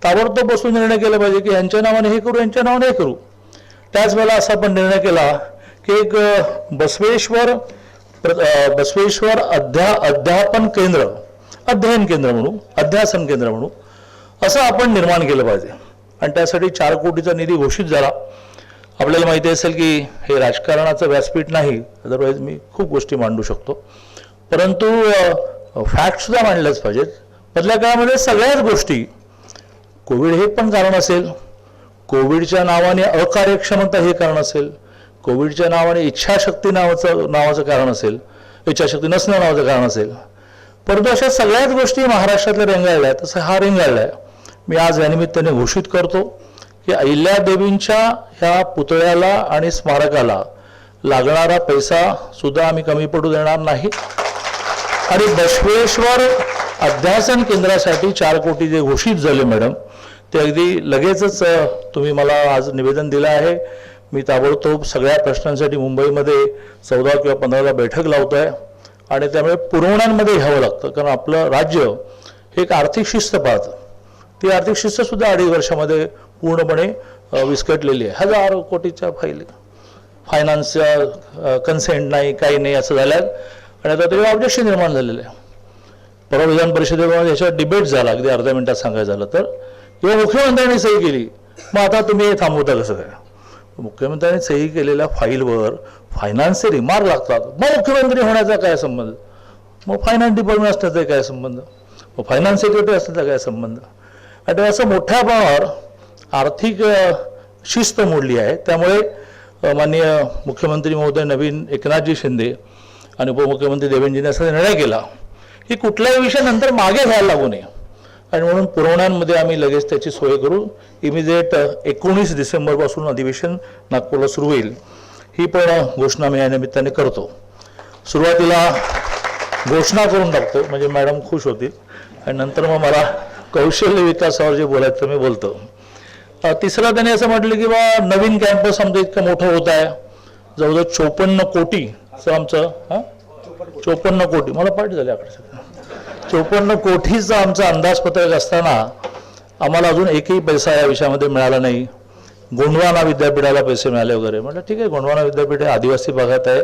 ताबडतोब बसून निर्णय केला पाहिजे की यांच्या नावाने हे करू, यांच्या नावाने हे करू. त्याच वेळेला असा आपण निर्णय केला की एक बसवेश्वर अध्यापन केंद्र, अध्ययन केंद्र म्हणू, अध्यासन केंद्र म्हणू असं आपण निर्माण केलं पाहिजे. आणि त्यासाठी 4 कोटीचा निधी घोषित झाला. आपल्याला माहिती असेल की हे राजकारणाचं व्यासपीठ नाही, अदरवाईज मी खूप गोष्टी मांडू शकतो, परंतु फॅक्टसुद्धा मांडल्याच पाहिजेत. मधल्या काळामध्ये सगळ्याच गोष्टी, कोविड हे पण कारण असेल, कोविडच्या नावाने अकार्यक्षमता हे कारण असेल, कोविडच्या नावाने इच्छाशक्ती नावाचं कारण असेल, इच्छाशक्ती नसणं नावाचं कारण असेल, परंतु अशा सगळ्याच गोष्टी महाराष्ट्रातल्या रेंगाळल्या आहेत. तसं हा रेंगाळला आहे. मी आज या निमित्ताने घोषित करतो की अहिल्यादेवींच्या ह्या पुतळ्याला आणि स्मारकाला लागणारा पैसा सुद्धा आम्ही कमी पडू देणार नाही. आणि बसवेश्वर अध्यासन केंद्रासाठी 4 कोटी जे घोषित झाले मॅडम, ते अगदी लगेचच तुम्ही मला आज निवेदन दिलं आहे. मी ताबडतोब सगळ्या प्रश्नांसाठी मुंबईमध्ये 14 किंवा 15ला बैठक लावतो आहे आणि त्यामुळे पुरवण्यांमध्ये घ्यावं लागतं, कारण आपलं राज्य हे एक आर्थिक शिस्त पाळतं. ती आर्थिक शिस्तसुद्धा 2.5 वर्षामध्ये पूर्णपणे विस्कटलेली आहे. 1000 कोटीच्या फायनान्सच्या कन्सेंट नाही, काही नाही असं झालं आहे आणि आता ते ऑब्जेक्शन निर्माण झालेलं आहे. परवा विधान परिषदेमध्ये याच्यावर डिबेट झाला, अगदी अर्ध्या मिनिटात सांगायचं झालं तर, किंवा मुख्यमंत्र्यांनी सही केली, मग आता तुम्ही हे थांबवता कसं काय? मुख्यमंत्र्यांनी सही केलेल्या फाईलवर फायनान्सचे रिमार्क लागतात. मग मुख्यमंत्री होण्याचा काय संबंध? मग फायनान्स डिपार्टमेंट असण्याचा काय संबंध? मग फायनान्स सेक्रेटरी असण्याचा काय संबंध? आणि असं मोठ्या प्रमाणावर आर्थिक शिस्त मोडली आहे. त्यामुळे माननीय मुख्यमंत्री महोदय नवीन एकनाथजी शिंदे आणि उपमुख्यमंत्री देवेंद्रजींनी असा निर्णय केला की कुठल्याही विषय नंतर मागे घ्यायला लागू नये आणि म्हणून पुरवण्यांमध्ये आम्ही लगेच त्याची सोय करू. इमिजिएट 19 डिसेंबरपासून अधिवेशन नागपूरला सुरू होईल, ही पण घोषणा मी या निमित्ताने करतो. सुरुवातीला घोषणा करून टाकतो म्हणजे मॅडम खुश होतील आणि नंतर मग मला कौशल्य विकासावर जे बोलायचं मी बोलतो. तिसरा त्यांनी असं म्हटलं की बा नवीन कॅम्पस आमचं इतकं मोठं होत आहे, जवळजवळ 54 कोटीचं आमचं 54 कोटी, मला पाठ झाले आकडे, 54 कोटीचं आमचं अंदाजपत्रक असताना आम्हाला अजून एकही पैसा या विषयामध्ये मिळाला नाही. गोंडवाना विद्यापीठाला पैसे मिळाले वगैरे. म्हटलं ठीक आहे, गोंडवाना विद्यापीठ हे आदिवासी भागात आहे,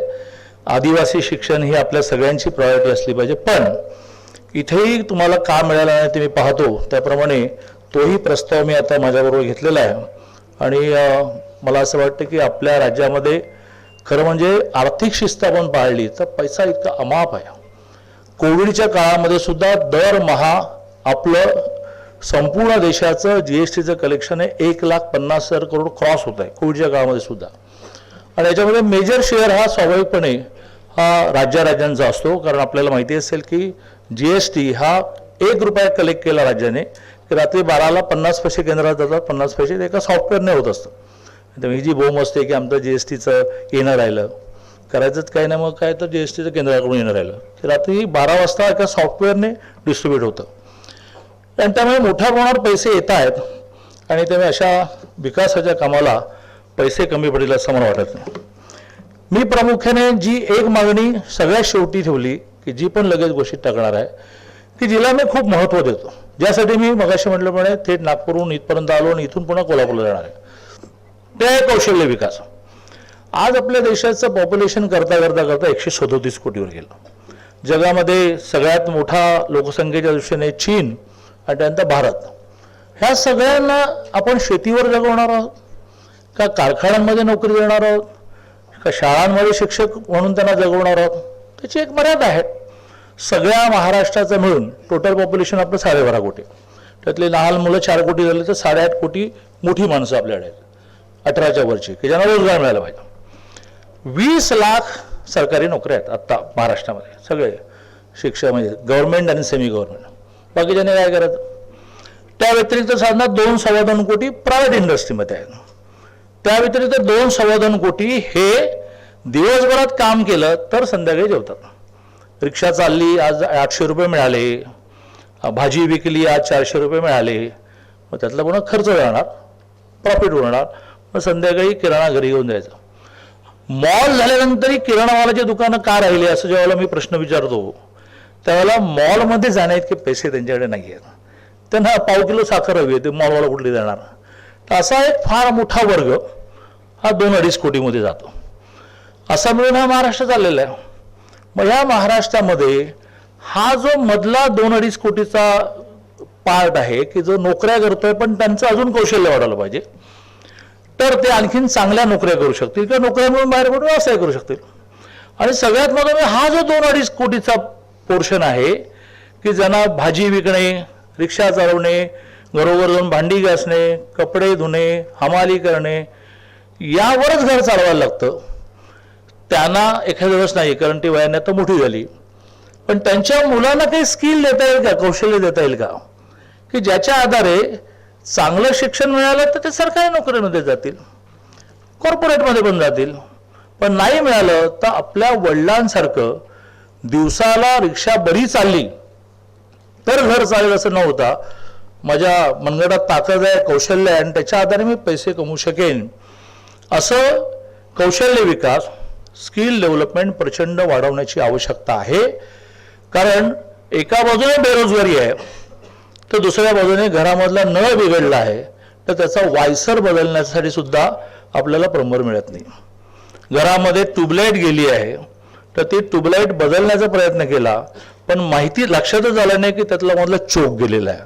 आदिवासी शिक्षण ही आपल्या सगळ्यांची प्रायोरिटी असली पाहिजे, पण इथेही तुम्हाला का मिळालं नाही ते मी पाहतो. त्याप्रमाणे तोही प्रस्ताव मी आता माझ्याबरोबर घेतलेला आहे आणि मला असं वाटतं की आपल्या राज्यामध्ये खरं म्हणजे आर्थिक शिस्त आपण पाळली तर पैसा इतका अमाप आहे. कोविडच्या काळामध्ये सुद्धा दरमहा आपलं संपूर्ण देशाचं GSTचं कलेक्शन आहे 1,50,000 करोड क्रॉस होत आहे कोविडच्या काळामध्ये सुद्धा. आणि याच्यामध्ये मेजर शेअर हा स्वाभाविकपणे हा राज्यांचा असतो, कारण आपल्याला माहिती असेल की GST हा 1 रुपया कलेक्ट केला राज्याने की रात्री 12ला 50 पैसे केंद्रात जातात, 50 पैसे ते एका सॉफ्टवेअरने होत असतं. त्यामुळे ही जी बोंब असते की आमचं GSTचं येणं राहिलं, करायचंच काय नाही, मग काय तर GSTचं केंद्राकडून येणं राहिलं की रात्री 12 वाजता एका सॉफ्टवेअरने डिस्ट्रीब्यूट होतं. आणि त्यामुळे मोठ्या प्रमाणावर पैसे येत आहेत आणि त्यामुळे अशा विकासाच्या कामाला पैसे कमी पडतील असं मला वाटत नाही. मी प्रामुख्याने जी एक मागणी सगळ्यात शेवटी ठेवली की जी पण लगेच घोषित टाकणार आहे की जिला मी खूप महत्त्व देतो, ज्यासाठी मी मगाशी म्हटल्याप्रमाणे थेट नागपूरहून इथपर्यंत आलो आणि इथून पुन्हा कोल्हापूरला जाणार आहे, ते आहे कौशल्य विकास. आज आपल्या देशाचं पॉप्युलेशन करता 137 कोटीवर गेलं. जगामध्ये सगळ्यात मोठा लोकसंख्येच्या दृष्टीने चीन आणि त्यानंतर भारत. ह्या सगळ्यांना आपण शेतीवर जगवणार आहोत का कारखान्यांमध्ये नोकरी देणार आहोत का शाळांमध्ये शिक्षक म्हणून त्यांना जगवणार आहोत? त्याची एक मर्यादा आहे. सगळ्या महाराष्ट्राचं मिळून टोटल पॉप्युलेशन आपलं 12.5 कोटी, त्यातले लहान मुलं 4 कोटी झाले तर 8.5 कोटी मोठी माणसं आपल्याकडे आहेत 18च्या वरची की ज्यांना रोजगार मिळाला पाहिजे. 20 लाख सरकारी नोकऱ्या आहेत आत्ता महाराष्ट्रामध्ये, सगळे शिक्षण म्हणजे गव्हर्नमेंट आणि सेमी गव्हर्नमेंट. बाकीच्याने काय करायचं? त्या व्यतिरिक्त साधारण 2-2.25 कोटी प्रायव्हेट इंडस्ट्रीमध्ये आहेत. त्या व्यतिरिक्त 2-2.25 कोटी हे दिवसभरात काम केलं तर संध्याकाळी जेवतात. रिक्षा चालली आज 800 रुपये मिळाले, भाजी विकली आज 400 रुपये मिळाले, मग त्यातला पुन्हा खर्च राहणार, प्रॉफिट होणार, मग संध्याकाळी किराणा घरी घेऊन जायचा. मॉल झाल्यानंतरही किराणामालाची दुकानं का राहिली असं ज्यावेळेला मी प्रश्न विचारतो त्यावेळेला मॉलमध्ये जाण्या इतके पैसे त्यांच्याकडे नाही आहेत. त्यांना पाव किलो साखर हवी आहे, ते मॉलवाला कुठली देणार? तर असा एक फार मोठा वर्ग हा 2-2.5 कोटीमध्ये जातो. असा मिळून हा महाराष्ट्र चाललेला आहे. मग ह्या महाराष्ट्रामध्ये हा जो मधला 2-2.5 कोटीचा पार्ट आहे की जो नोकऱ्या करतोय पण त्यांचं अजून कौशल्य वाढवलं पाहिजे तर ते आणखीन चांगल्या नोकऱ्या करू शकतील किंवा नोकऱ्या म्हणून बाहेर पडून व्यवसाय करू शकतील. आणि सगळ्यात महत्त्वाचं हा जो 2-2.5 कोटीचा पोर्शन आहे की ज्यांना भाजी विकणे, रिक्षा चालवणे, घरोघर जाऊन भांडी घासणे, कपडे धुणे, हमाली करणे यावरच घर चालवायला लागतं, त्यांना एखाद्या दिवस नाही कारण ती वयाने तर मोठी झाली, पण त्यांच्या मुलांना काही स्किल देता येईल का, कौशल्य देता येईल का की ज्याच्या आधारे चांगलं शिक्षण मिळालं तर ते सरकारी नोकरीमध्ये जातील, कॉर्पोरेटमध्ये पण जातील. पण नाही मिळालं तर आपल्या वडिलांसारखं दिवसाला रिक्षा बरी चालली तर घर चालेल असं न होता माझ्या मनगटात ताकद आहे, कौशल्य आहे आणि त्याच्या आधारे मी पैसे कमवू शकेन असं कौशल्य विकास स्किल डेव्हलपमेंट प्रचंड वाढवण्याची आवश्यकता आहे. कारण एका बाजूने बेरोजगारी आहे तर दुसऱ्या बाजूने घरामधला नळ बिघडला आहे तर त्याचा वायसर बदलण्यासाठी सुद्धा आपल्याला प्लंबर मिळत नाही. घरामध्ये ट्यूबलाईट गेली आहे तर ती ट्यूबलाईट बदलण्याचा प्रयत्न केला पण माहिती लक्षातच आलं नाही की त्यातला मधला चोक गेलेला आहे,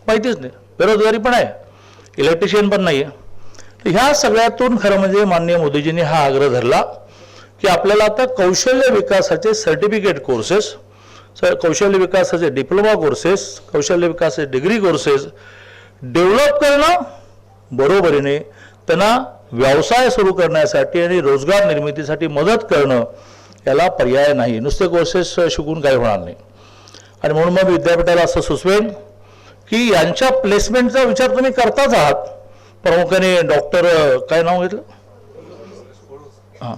माहितीच नाही. बेरोजगारी पण आहे, इलेक्ट्रिशियन पण नाही आहे. ह्या सगळ्यातून खरं म्हणजे माननीय मोदीजींनी हा आग्रह धरला की आपल्याला आता कौशल्य विकासाचे सर्टिफिकेट कोर्सेस, कौशल्य विकासाचे डिप्लोमा कोर्सेस, कौशल्य विकासाचे डिग्री कोर्सेस डेव्हलप करणं, बरोबरीने त्यांना व्यवसाय सुरू करण्यासाठी आणि रोजगार निर्मितीसाठी मदत करणं, याला पर्याय नाही. नुसते कोर्सेस शिकून काही होणार नाही. आणि म्हणून मग विद्यापीठाला असं सुचवेन की यांच्या प्लेसमेंटचा विचार तुम्ही करताच आहात. प्रमुखाने डॉक्टर काय नाव घेतलं, हां,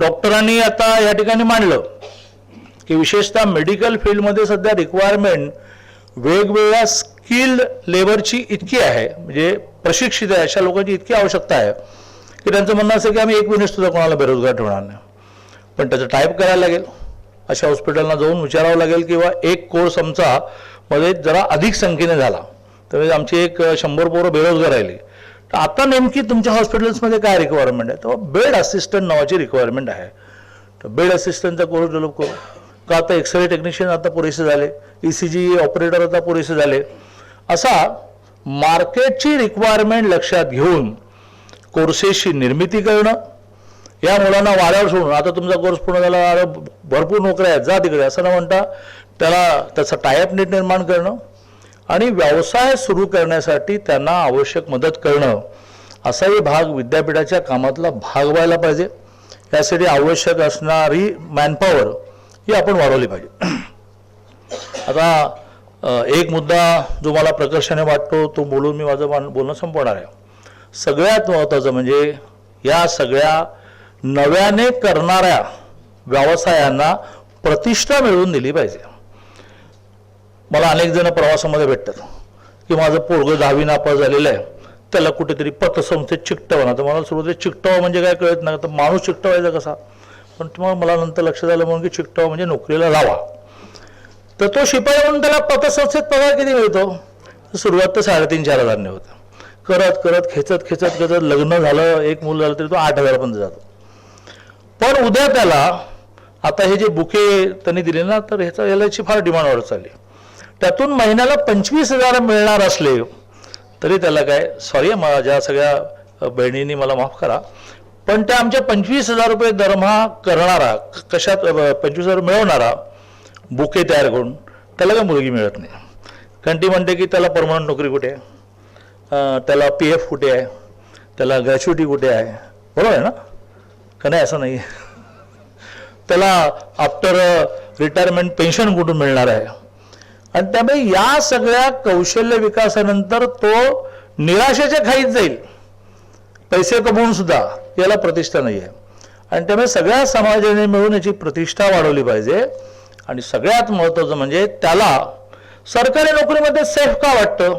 डॉक्टरांनी आता या ठिकाणी मांडलं की विशेषतः मेडिकल फील्डमध्ये सध्या रिक्वायरमेंट वेगवेगळ्या स्किल्ड लेबरची इतकी आहे, म्हणजे प्रशिक्षित आहे अशा लोकांची इतकी आवश्यकता आहे की त्यांचं म्हणणं असं की आम्ही एक मिनिट सुद्धा कोणाला बेरोजगार ठेवणार नाही. पण त्याचं टाईप करायला लागेल, अशा हॉस्पिटलला जाऊन विचारावं लागेल किंवा एक कोर्स आमचा मध्ये जरा अधिक संख्येने झाला तर आमची एक 100 पोरं बेरोजगार राहिली तर आता नेमकी तुमच्या हॉस्पिटल्समध्ये काय रिक्वायरमेंट आहे, तर बेड असिस्टंट नावाची रिक्वायरमेंट आहे. तर बेड असिस्टंटचा कोर्स डेव्हलप करू का, आता एक्सरे टेक्निशियन आता पुरेसे झाले, ECG ऑपरेटर आता पुरेसे झाले. असा मार्केटची रिक्वायरमेंट लक्षात घेऊन कोर्सेसची निर्मिती करणं, या मुलांना वाड्यावर सोडून आता तुमचा कोर्स पूर्ण झाला, अरे भरपूर नोकऱ्या आहेत जा तिकडे असं न म्हणता त्याचा टायअप नीट निर्माण करणं आणि व्यवसाय सुरू करण्यासाठी त्यांना आवश्यक मदत करणं, असाही भाग विद्यापीठाच्या कामातला भाग व्हायला पाहिजे. यासाठी आवश्यक असणारी मॅनपॉवर ही आपण वाढवली पाहिजे. आता एक मुद्दा जो मला प्रकर्षाने वाटतो तो बोलून मी माझं बोलणं संपवणार आहे. सगळ्यात महत्त्वाचं म्हणजे या सगळ्या नव्याने करणाऱ्या व्यवसायांना प्रतिष्ठा मिळवून दिली पाहिजे. मला अनेक जण प्रवासामध्ये भेटतात की माझं पोरगं 10वी नापास झालेलं आहे, त्याला कुठेतरी पतसंस्थेत चिकटवा ना. तर मला सुरुवातीला चिकटवा म्हणजे काय कळत नाही, तर माणूस चिकटवायचा कसा, पण तुम्हाला मला नंतर लक्षात आलं म्हणून की चिकटवा म्हणजे नोकरीला लावा. तर तो शिपाई म्हणून त्याला पतसंस्थेत पगार किती मिळतो, सुरुवात तर 3,500-4,000 होतं. करत करत खेचत खेचत खेचत लग्न झालं, एक मुलं झालं तरी तो 8,000 पर्यंत जातो. पण उद्या त्याला आता हे जे बुके त्यांनी दिले ना तर याची फार डिमांड वाढत चालली. त्यातून महिन्याला 25,000 मिळणार असले तरी त्याला काय, सॉरी माझ्या सगळ्या बहिणींनी मला माफ करा, पण त्या आमच्या 25,000 रुपये दरमहा करणारा, कशात 25,000 मिळवणारा बुके तयार करून त्याला काय मुलगी मिळत नाही. कारण ती म्हणते की त्याला परमनंट नोकरी कुठे आहे, त्याला PF कुठे आहे, त्याला ग्रॅच्युटी कुठे आहे, बरोबर आहे ना, का नाही असं नाही, त्याला आफ्टर रिटायरमेंट पेन्शन कुठून मिळणार आहे. आणि त्यामुळे या सगळ्या कौशल्य विकासानंतर तो निराशेच्या खाईत जाईल, पैसे कमवून सुद्धा याला प्रतिष्ठा नाही आहे. आणि त्यामुळे सगळ्या समाजाने मिळून याची प्रतिष्ठा वाढवली पाहिजे. आणि सगळ्यात महत्त्वाचं म्हणजे त्याला सरकारी नोकरीमध्ये सेफ का वाटतं,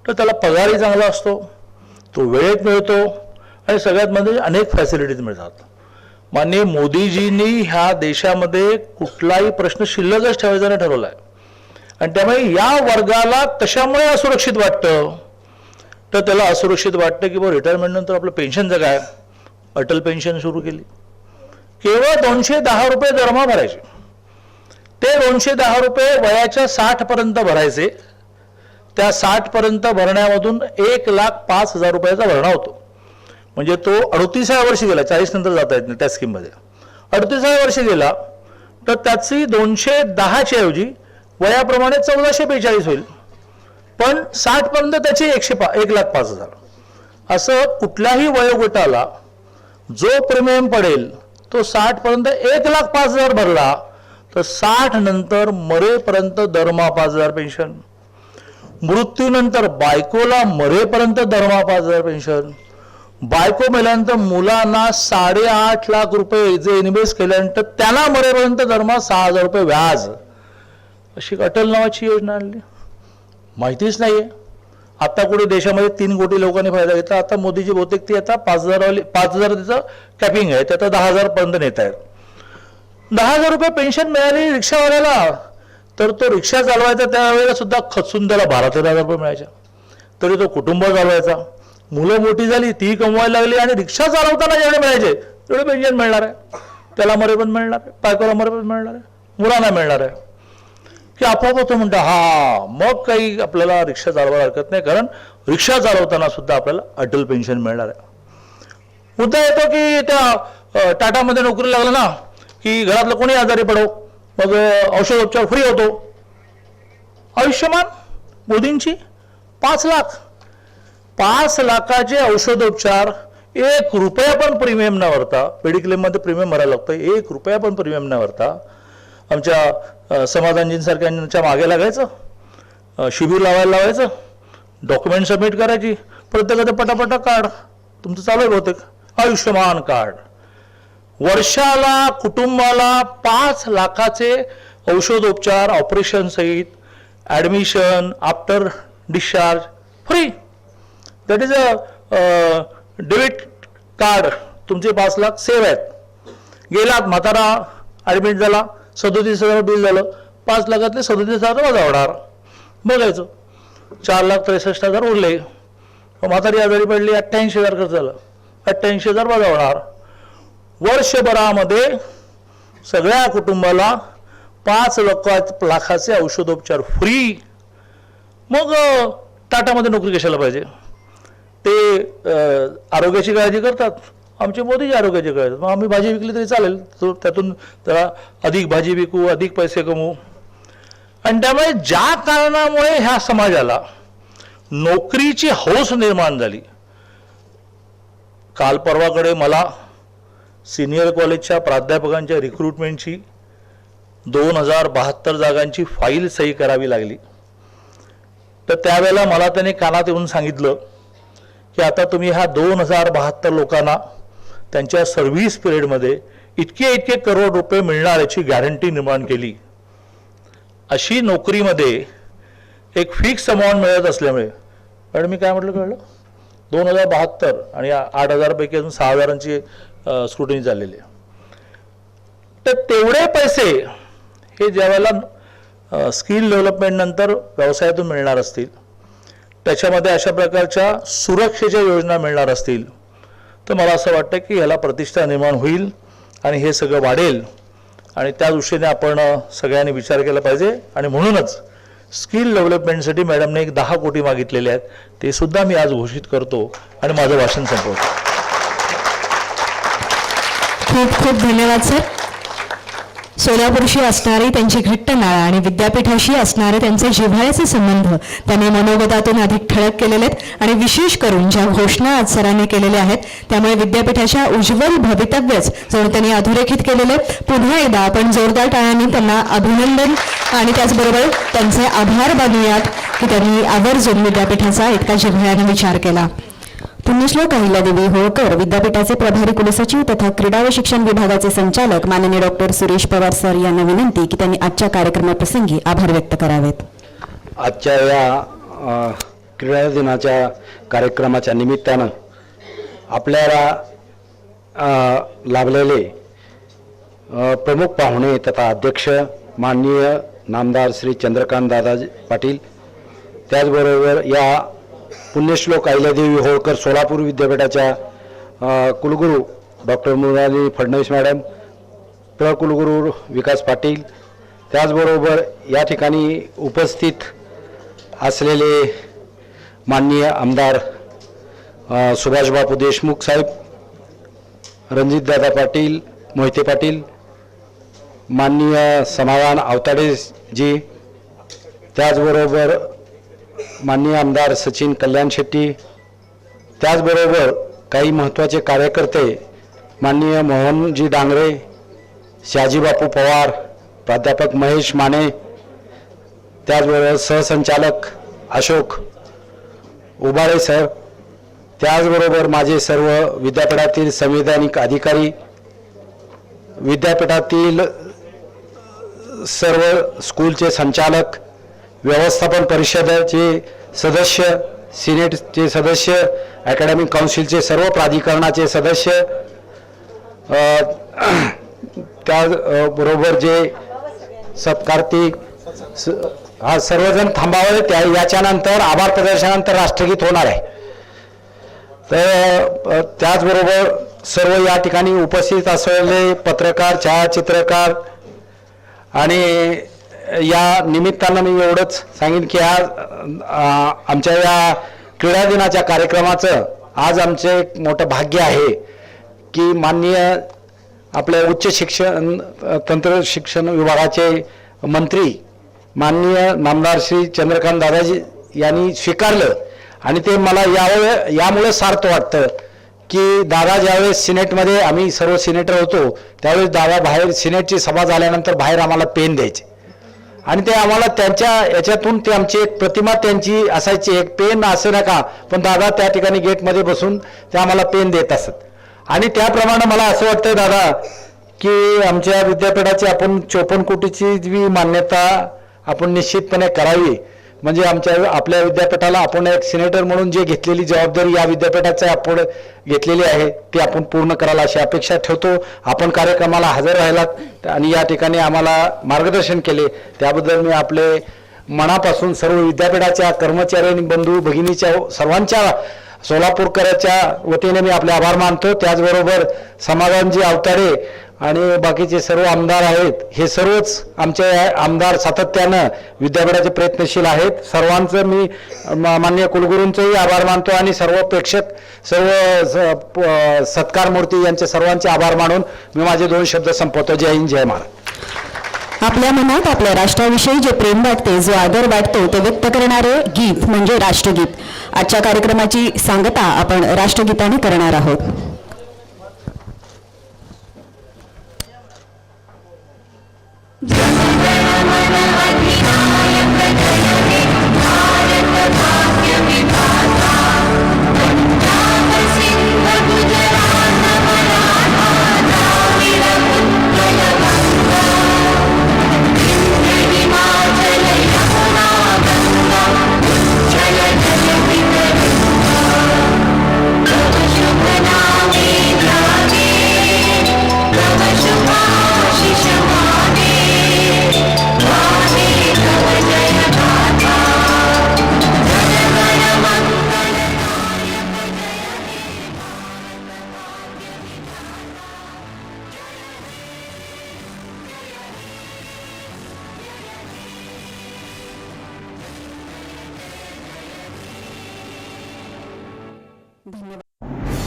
तर त्याला पगारही चांगला असतो, तो वेळेत मिळतो आणि सगळ्यात म्हणजे अनेक फॅसिलिटीज मिळतात. माननीय मोदीजींनी ह्या देशामध्ये कुठलाही प्रश्न शिल्लकच ठेवायचा नाही ठरवला आहे. आणि त्यामुळे या वर्गाला कशामुळे असुरक्षित वाटतं, तर त्याला असुरक्षित वाटतं की रिटायरमेंट नंतर आपलं पेन्शनचं काय, अटल पेन्शन सुरू केली, केवळ 210 रुपये दरमहा भरायचे. ते 210 रुपये वयाच्या 60 पर्यंत भरायचे. त्या 60 पर्यंत भरण्यामधून 1,05,000 रुपयाचा भरणा होतो. म्हणजे तो 38व्या वर्षी गेला, 40 नंतर जाता येत नाही त्या स्कीममध्ये, 38व्या वर्षी गेला तर त्याची 210च्या ऐवजी वयाप्रमाणे 1442 होईल. पण 60 पर्यंत त्याची 1,05,000. असं कुठल्याही वयोगटाला जो प्रीमियम पडेल तो 60 पर्यंत 1,05,000 भरला तर 60 नंतर मरेपर्यंत दरमहा 5,000 पेन्शन, मृत्यूनंतर बायकोला मरेपर्यंत दरमहा 5,000 पेन्शन, बायको मेल्यानंतर मुलांना 8.5 लाख रुपये जे इन्व्हेस्ट केल्यानंतर त्यांना मरेपर्यंत दरमहा 6,000 रुपये व्याज. अशी अटल नावाची योजना आणली, माहितीच नाहीये. आता कुठे देशामध्ये 3 कोटी लोकांनी फायदा घेतला. आता मोदीजी बहुतेक ती आता 5,000 त्याचं कॅपिंग आहे, ते आता 10,000 पर्यंत नेत आहेत. 10,000 रुपये पेन्शन मिळाली रिक्षावाल्याला, तर तो रिक्षा चालवायचा त्यावेळेला सुद्धा खचून त्याला 12-13 हजार रुपये मिळायचे. तरी तो कुटुंब चालवायचा, मुलं मोठी झाली ती कमवायला लागली आणि रिक्षा चालवताना जेवढे मिळायचे तेवढे पेन्शन मिळणार आहे. त्याला मरेपण मिळणार आहे, बायकोला मरेपण मिळणार आहे, मुलांना मिळणार आहे. की आपोआप तो म्हणतो हा मग काही आपल्याला रिक्षा चालवायला हरकत नाही, कारण रिक्षा चालवताना सुद्धा आपल्याला अटल पेन्शन मिळणार आहे. मुद्दा येतो की त्या टाटामध्ये नोकरी लागला ना की घरातलं कोणी आजारी पडो मग औषधोपचार फ्री होतो. आयुष्यमान मोदींची 5 लाख, 5 लाखाचे औषधोपचार 1 रुपया पण प्रीमियम न भरता, मेडिक्लेममध्ये प्रीमियम भरायला लागतं, 1 रुपया पण प्रीमियम न भरता आमच्या समाधानजींसारख्यांच्या मागे लागायचं, शिबिर लावायला लावायचं, डॉक्युमेंट सबमिट करायची, प्रत्येकाचं पटापटा कार्ड तुमचं चालू आहे बहुतेक आयुष्यमान कार्ड. वर्षाला कुटुंबाला 5 लाखाचे औषधोपचार ऑपरेशन सहित admission after discharge free. That is a debit card. तुमचे 5 लाख सेव्ह आहेत. गेलात म्हातारा ॲडमिट झाला 37,000 बिल झालं, 5 लाखातले 37,000 वजा होणार. बघायचं 4,63,000 उरले. म्हातारी आजारी पडली 88,000 खर्च झाला, 88,000 वजा होणार. वर्षभरामध्ये सगळ्या कुटुंबाला 5 लाखाचे औषधोपचार फ्री. मग टाटामध्ये नोकरी कशाला पाहिजे? ते आरोग्याची काळजी करतात, आमचे मोदीजी आरोग्याची काळजी. मग आम्ही भाजी विकली तरी चालेल, त्यातून जरा अधिक भाजी विकू, अधिक पैसे कमवू. आणि त्यामुळे ज्या कारणामुळे ह्या समाजाला नोकरीची हौस निर्माण झाली. काल परवाकडे मला सिनियर कॉलेजच्या प्राध्यापकांच्या रिक्रुटमेंटची 2,072 जागांची फाईल सही करावी लागली. तर त्यावेळेला मला त्याने कानात येऊन सांगितलं की आता तुम्ही ह्या 2,072 लोकांना त्यांच्या सर्व्हिस पिरियडमध्ये इतके करोड रुपये मिळणार याची गॅरंटी निर्माण केली. अशी नोकरीमध्ये एक फिक्स अमाऊंट मिळत असल्यामुळे, पण मी काय म्हटलं कळलं, 2,072 आणि 8,000 पैकी अजून 6,000ची स्क्रुटिनी झालेली आहे. तर तेवढे पैसे हे ज्यावेळेला स्किल डेव्हलपमेंट नंतर व्यवसायातून मिळणार असतील, त्याच्यामध्ये अशा प्रकारच्या सुरक्षेच्या योजना मिळणार असतील, तर मला असं वाटतं की ह्याला प्रतिष्ठा निर्माण होईल आणि हे सगळं वाढेल. आणि त्या दृष्टीने आपण सगळ्यांनी विचार केला पाहिजे. आणि म्हणूनच स्किल डेव्हलपमेंटसाठी मॅडमने 10 कोटी मागितलेले आहेत, ते सुद्धा मी आज घोषित करतो आणि माझं भाषण संपवतो. खूप खूप धन्यवाद सर. सोलापूरशी असणारी त्यांची घट्ट नाळ आणि विद्यापीठाशी असणारे त्यांचे जिव्हाळ्याचे संबंध त्यांनी मनोगतातून अधिक ठळक केलेले आहेत. आणि विशेष करून ज्या घोषणा आज सरांनी केलेल्या आहेत त्यामुळे विद्यापीठाच्या उज्ज्वल भवितव्यच जणू त्यांनी अधोरेखित केलेले. पुन्हा एकदा आपण जोरदार टाळ्यांनी त्यांना अभिनंदन आणि त्याचबरोबर त्यांचे आभार मानूयात की त्यांनी आवर्जून विद्यापीठाचा इतका जिव्हाळ्याने विचार केला. पुण्यश्लोक अहिल्यादेवी होळकर विद्यापीठाचे प्रभारी कुलसचिव तथा क्रीडा व शिक्षण विभागाचे संचालक माननीय डॉक्टर सुरेश पवार सर यांना विनंती की त्यांनी आजच्या कार्यक्रमाप्रसंगी आभार व्यक्त करावेत. आजच्या या क्रीडा दिनाच्या कार्यक्रमाच्या निमित्तानं आपल्याला लाभलेले प्रमुख पाहुणे तथा अध्यक्ष माननीय नामदार श्री चंद्रकांत दादाजी पाटील, त्याचबरोबर या पुण्यश्लोक अहिल्यादेवी होळकर सोलापूर विद्यापीठाच्या कुलगुरू डॉक्टर मृणाली फडणवीस मॅडम, प्रकुलगुरू विकास पाटील, त्याचबरोबर या ठिकाणी उपस्थित असलेले माननीय आमदार सुभाषबापू देशमुख साहेब, रणजितदादा पाटील, मोहिते पाटील, माननीय समाधान आवताडे जी, त्याचबरोबर माननीय आमदार सचिन कल्याण शेट्टी, त्याचबरोबर काही महत्त्वाचे कार्यकर्ते माननीय मोहनजी डांगरे, शहाजीबापू पवार, प्राध्यापक महेश माने, त्याचबरोबर सहसंचालक अशोक उबाळे सर, त्याचबरोबर माझे सर्व विद्यापीठातील संवैधानिक अधिकारी, विद्यापीठातील सर्व स्कूलचे संचालक, व्यवस्थापन परिषदेचे सदस्य, सिनेटचे सदस्य, अकॅडमिक काउन्सिलचे सर्व प्राधिकरणाचे सदस्य, त्याबरोबर जे सत्कारती हा सर्वजण थांबावे. याच्यानंतर आभार प्रदर्शनानंतर राष्ट्रगीत होणार आहे. तर त्याचबरोबर सर्व या ठिकाणी उपस्थित असलेले पत्रकार, छायाचित्रकार आणि या निमित्तानं मी एवढंच सांगेन की आज आमच्या या क्रीडा दिनाच्या कार्यक्रमाचं आज आमचं एक मोठं भाग्य आहे की माननीय आपल्या उच्च शिक्षण तंत्र शिक्षण विभागाचे मंत्री माननीय नामदार श्री चंद्रकांत दादाजी यांनी स्वीकारलं. आणि ते मला यामुळे सार्थ वाटतं की दादा ज्यावेळेस सिनेटमध्ये आम्ही सर्व सिनेटर होतो त्यावेळेस दादा बाहेर सिनेटची सभा झाल्यानंतर बाहेर आम्हाला पेन द्यायचे आणि ते आम्हाला त्यांच्या याच्यातून ते आमची एक प्रतिमा त्यांची असायची. एक पेन असं नका पण दादा त्या ठिकाणी गेटमध्ये बसून ते आम्हाला पेन देत असत. आणि त्याप्रमाणे मला असं वाटतं दादा की आमच्या विद्यापीठाची आपण 54 कोटीची जी मान्यता आपण निश्चितपणे करावी. म्हणजे आपल्या विद्यापीठाला आपण एक सिनेटर म्हणून जे घेतलेली जबाबदारी या विद्यापीठाची आपण घेतलेली आहे ती आपण पूर्ण करायला अशी अपेक्षा ठेवतो. आपण कार्यक्रमाला हजर राहिलात आणि या ठिकाणी आम्हाला मार्गदर्शन केले त्याबद्दल मी आपले मनापासून सर्व विद्यापीठाच्या कर्मचारी आणि बंधू भगिनीच्या सर्वांच्या सोलापूरकरांच्या वतीने मी आपले आभार मानतो. त्याचबरोबर समाधानजी आवताडे आणि बाकीचे सर्व आमदार आहेत, हे सर्वच आमचे आमदार सातत्यानं विद्यापीठाचे प्रयत्नशील आहेत. सर्वांचं मी माननीय कुलगुरूंचंही आभार मानतो आणि सर्व प्रेक्षक सर्व सत्कार मूर्ती यांचे सर्वांचे आभार मानून मी माझे 2 शब्द संपवतो. जय हिंद, जय महाराज. आपल्या मनात आपल्या राष्ट्राविषयी जे प्रेम वाटते, जो आदर वाटतो ते व्यक्त करणारे गीत म्हणजे राष्ट्रगीत. आजच्या कार्यक्रमाची सांगता आपण राष्ट्रगीताने करणार आहोत.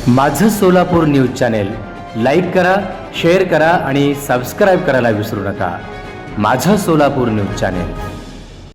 माझं सोलापूर न्यूज चॅनेल लाईक करा, शेअर करा आणि सबस्क्राईब करायला विसरू नका. माझं सोलापूर न्यूज चॅनेल.